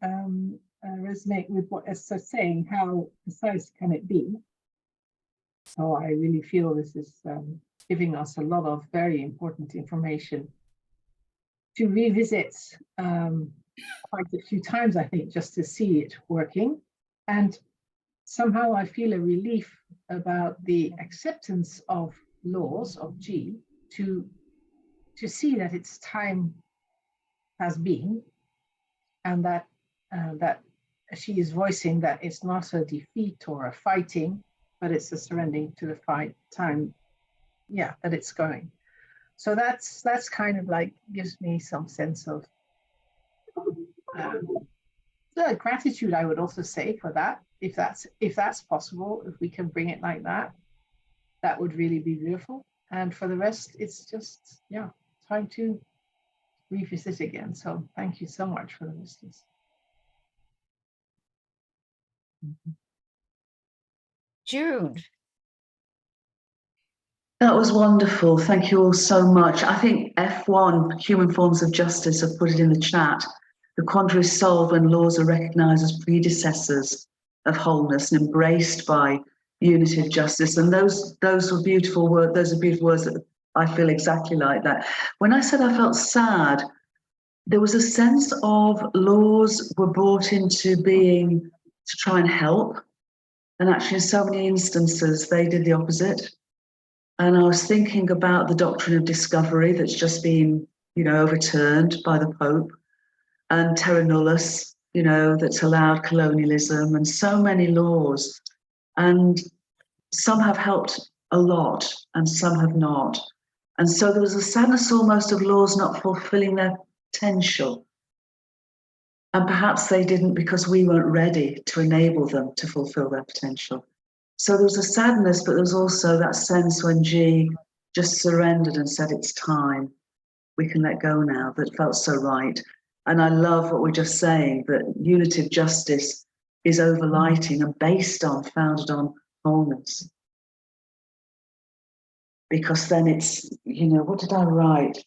resonate with what Esther's saying. How precise can it be? So I really feel this is giving us a lot of very important information to revisit quite a few times, I think, just to see it working. And somehow I feel a relief about the acceptance of laws of G to see that its time has been, and that she is voicing that it's not a defeat or a fighting, but it's a surrendering to the time, yeah, that it's going. So that's kind of like gives me some sense of gratitude, I would also say, for that. If that's possible, if we can bring it like that, that would really be beautiful. And for the rest, it's just, yeah, time to revisit again. So thank you so much for the listeners. Jude. That was wonderful. Thank you all so much. I think F1, Human Forms of Justice, have put it in the chat. The quandary is solved when laws are recognised as predecessors of wholeness and embraced by unitive justice. And those were beautiful words. Those are beautiful words that I feel exactly like that. When I said I felt sad, there was a sense of laws were brought into being to try and help. And actually, in so many instances, they did the opposite. And I was thinking about the doctrine of discovery that's just been, overturned by the Pope, and terra nullius, that's allowed colonialism, and so many laws. And some have helped a lot and some have not. And so there was a sadness almost of laws not fulfilling their potential. And perhaps they didn't because we weren't ready to enable them to fulfill their potential. So there was a sadness, but there was also that sense when G just surrendered and said, it's time. We can let go now. That felt so right. And I love what we're just saying, that unitive justice is overlighting and based on, founded on wholeness. Because then it's, what did I write?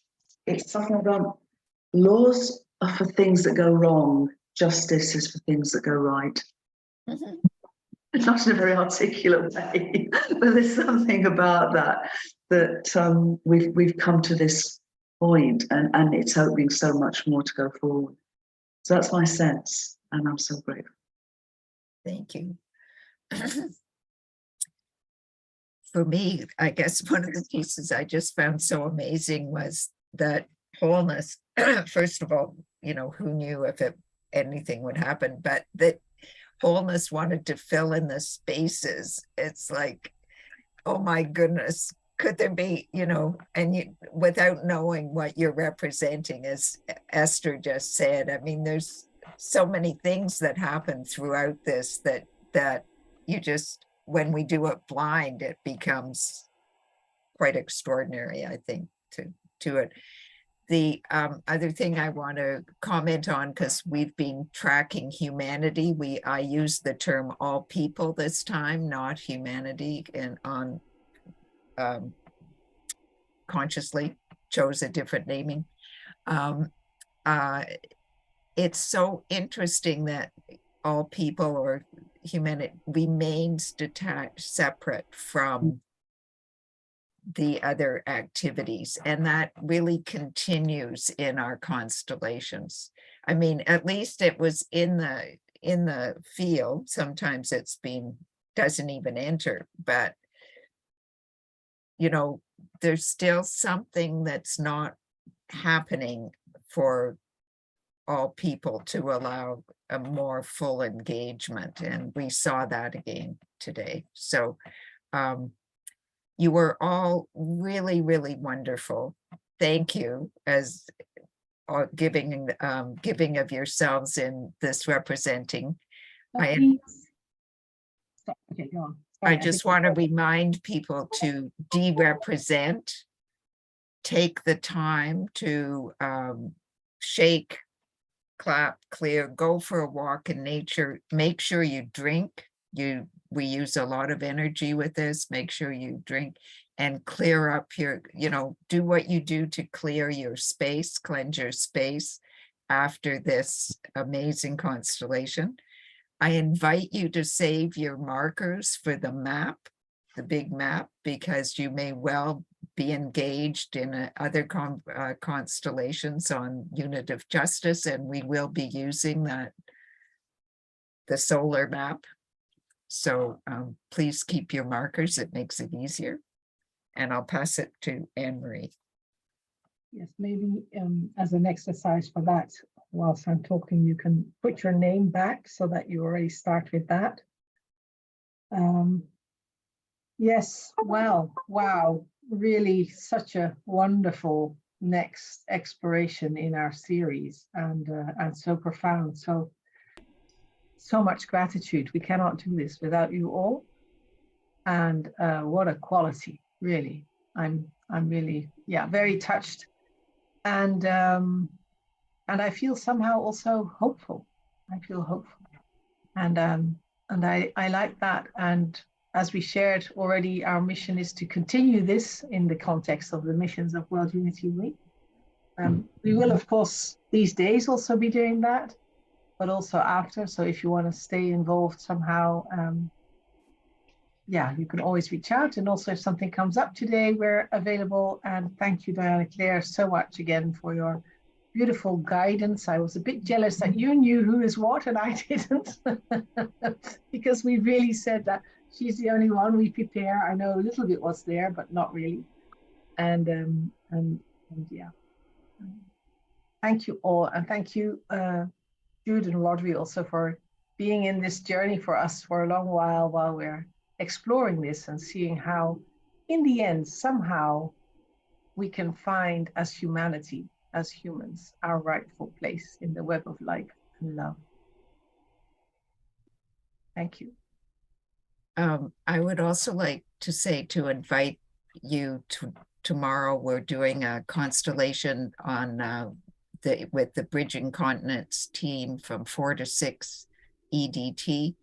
It's something about laws are for things that go wrong. Justice is for things that go right. Mhm. It's not in a very articulate way, but there's something about that we've come to this point, and it's opening so much more to go forward. So that's my sense, and I'm so grateful. Thank you. For me, I guess one of the pieces I just found so amazing was that wholeness. First of all, who knew if anything would happen, but that wholeness wanted to fill in the spaces. It's like, oh my goodness, could there be, and you, without knowing what you're representing, as Esther just said, I mean, there's so many things that happen throughout this that you just, when we do it blind, it becomes quite extraordinary, I think, to it. The other thing I want to comment on, because we've been tracking humanity, I use the term all people this time, not humanity, and consciously chose a different naming. It's so interesting that all people or humanity remains detached, separate from the other activities, and that really continues in our constellations. I mean, at least it was in the field. Sometimes it's doesn't even enter, but there's still something that's not happening for all people to allow a more full engagement, and we saw that again today. So you were all really, really wonderful. Thank you as giving of yourselves in this representing. Okay, go on. I just want to remind people to de-represent, take the time to shake, clap, clear, go for a walk in nature, make sure you drink. We use a lot of energy with this. Make sure you drink and clear up your, do what you do to clear your space, cleanse your space after this amazing constellation. I invite you to save your markers for the map, the big map, because you may well be engaged in other constellations on Unitive Justice, and we will be using the solar map. So please keep your markers. It makes it easier. And I'll pass it to Anne-Marie. Yes, maybe as an exercise for that, whilst I'm talking, you can put your name back so that you already start with that. Yes, well, wow, really such a wonderful next exploration in our series, and so profound. So much gratitude. We cannot do this without you all. And what a quality, really. I'm really, very touched. And I feel somehow also hopeful. I feel hopeful. And I like that. And as we shared already, our mission is to continue this in the context of the missions of World Unity Week. We will, of course, these days also be doing that, but also after. So if you want to stay involved somehow, you can always reach out. And also if something comes up today, we're available. And thank you, Diana Claire, so much again for your beautiful guidance. I was a bit jealous that you knew who is what and I didn't, because we really said that she's the only one we prepare. I know a little bit what's there, but not really. And yeah. Thank you all, and thank you, Jude and Rodri, also for being in this journey for us for a long while we're exploring this and seeing how, in the end, somehow we can find, as humanity, as humans, our rightful place in the web of life and love. Thank you. I would also like to say to invite you to tomorrow. We're doing a constellation on with the Bridging Continents team from 4 to 6 EDT.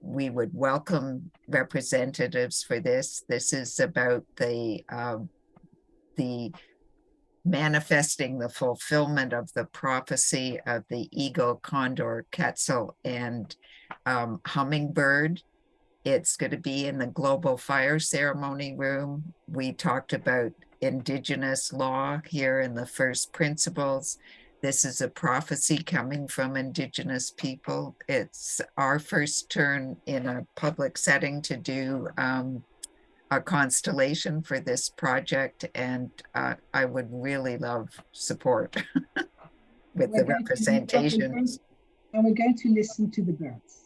We would welcome representatives for this. This is about the manifesting the fulfillment of the prophecy of the eagle, condor, quetzal, and hummingbird. It's going to be in the Global Fire Ceremony room. We talked about Indigenous law here in the first principles. This is a prophecy coming from Indigenous people. It's our first turn in a public setting to do a constellation for this project, and I would really love support with the representations. And we're going to listen to the birds.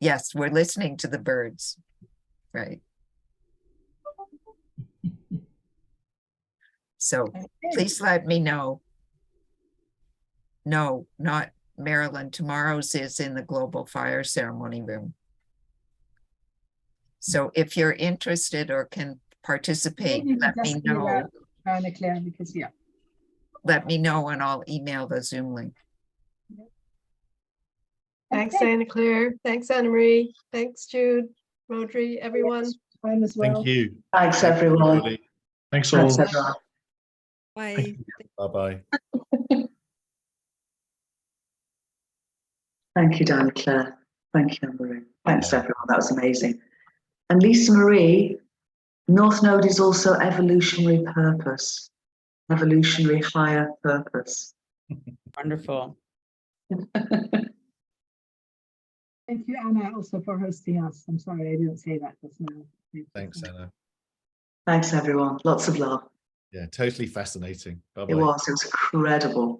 Yes, we're listening to the birds, right? So please let me know. No, not Maryland. Tomorrow's is in the Global Fire Ceremony room. So if you're interested or can participate, let me know. Claire, because yeah. Let me know and I'll email the Zoom link. Thanks, Anna Claire. Thanks, Anna Marie. Thanks, Jude, Rodri, everyone. Fine as well. Thank you. Thanks, everyone. Everybody. Thanks all. Thanks, everyone. Bye. Bye-bye. Thank you, Diana Claire. Thank you, Anne-Marie. Thanks, everyone. That was amazing. And Lisa Marie, North Node is also evolutionary purpose, evolutionary higher purpose. Wonderful. Thank you, Anna, also for hosting us. I'm sorry I didn't say that just now. Thanks, Anna. Thanks, everyone. Lots of love. Yeah, totally fascinating. Bye-bye. It was incredible.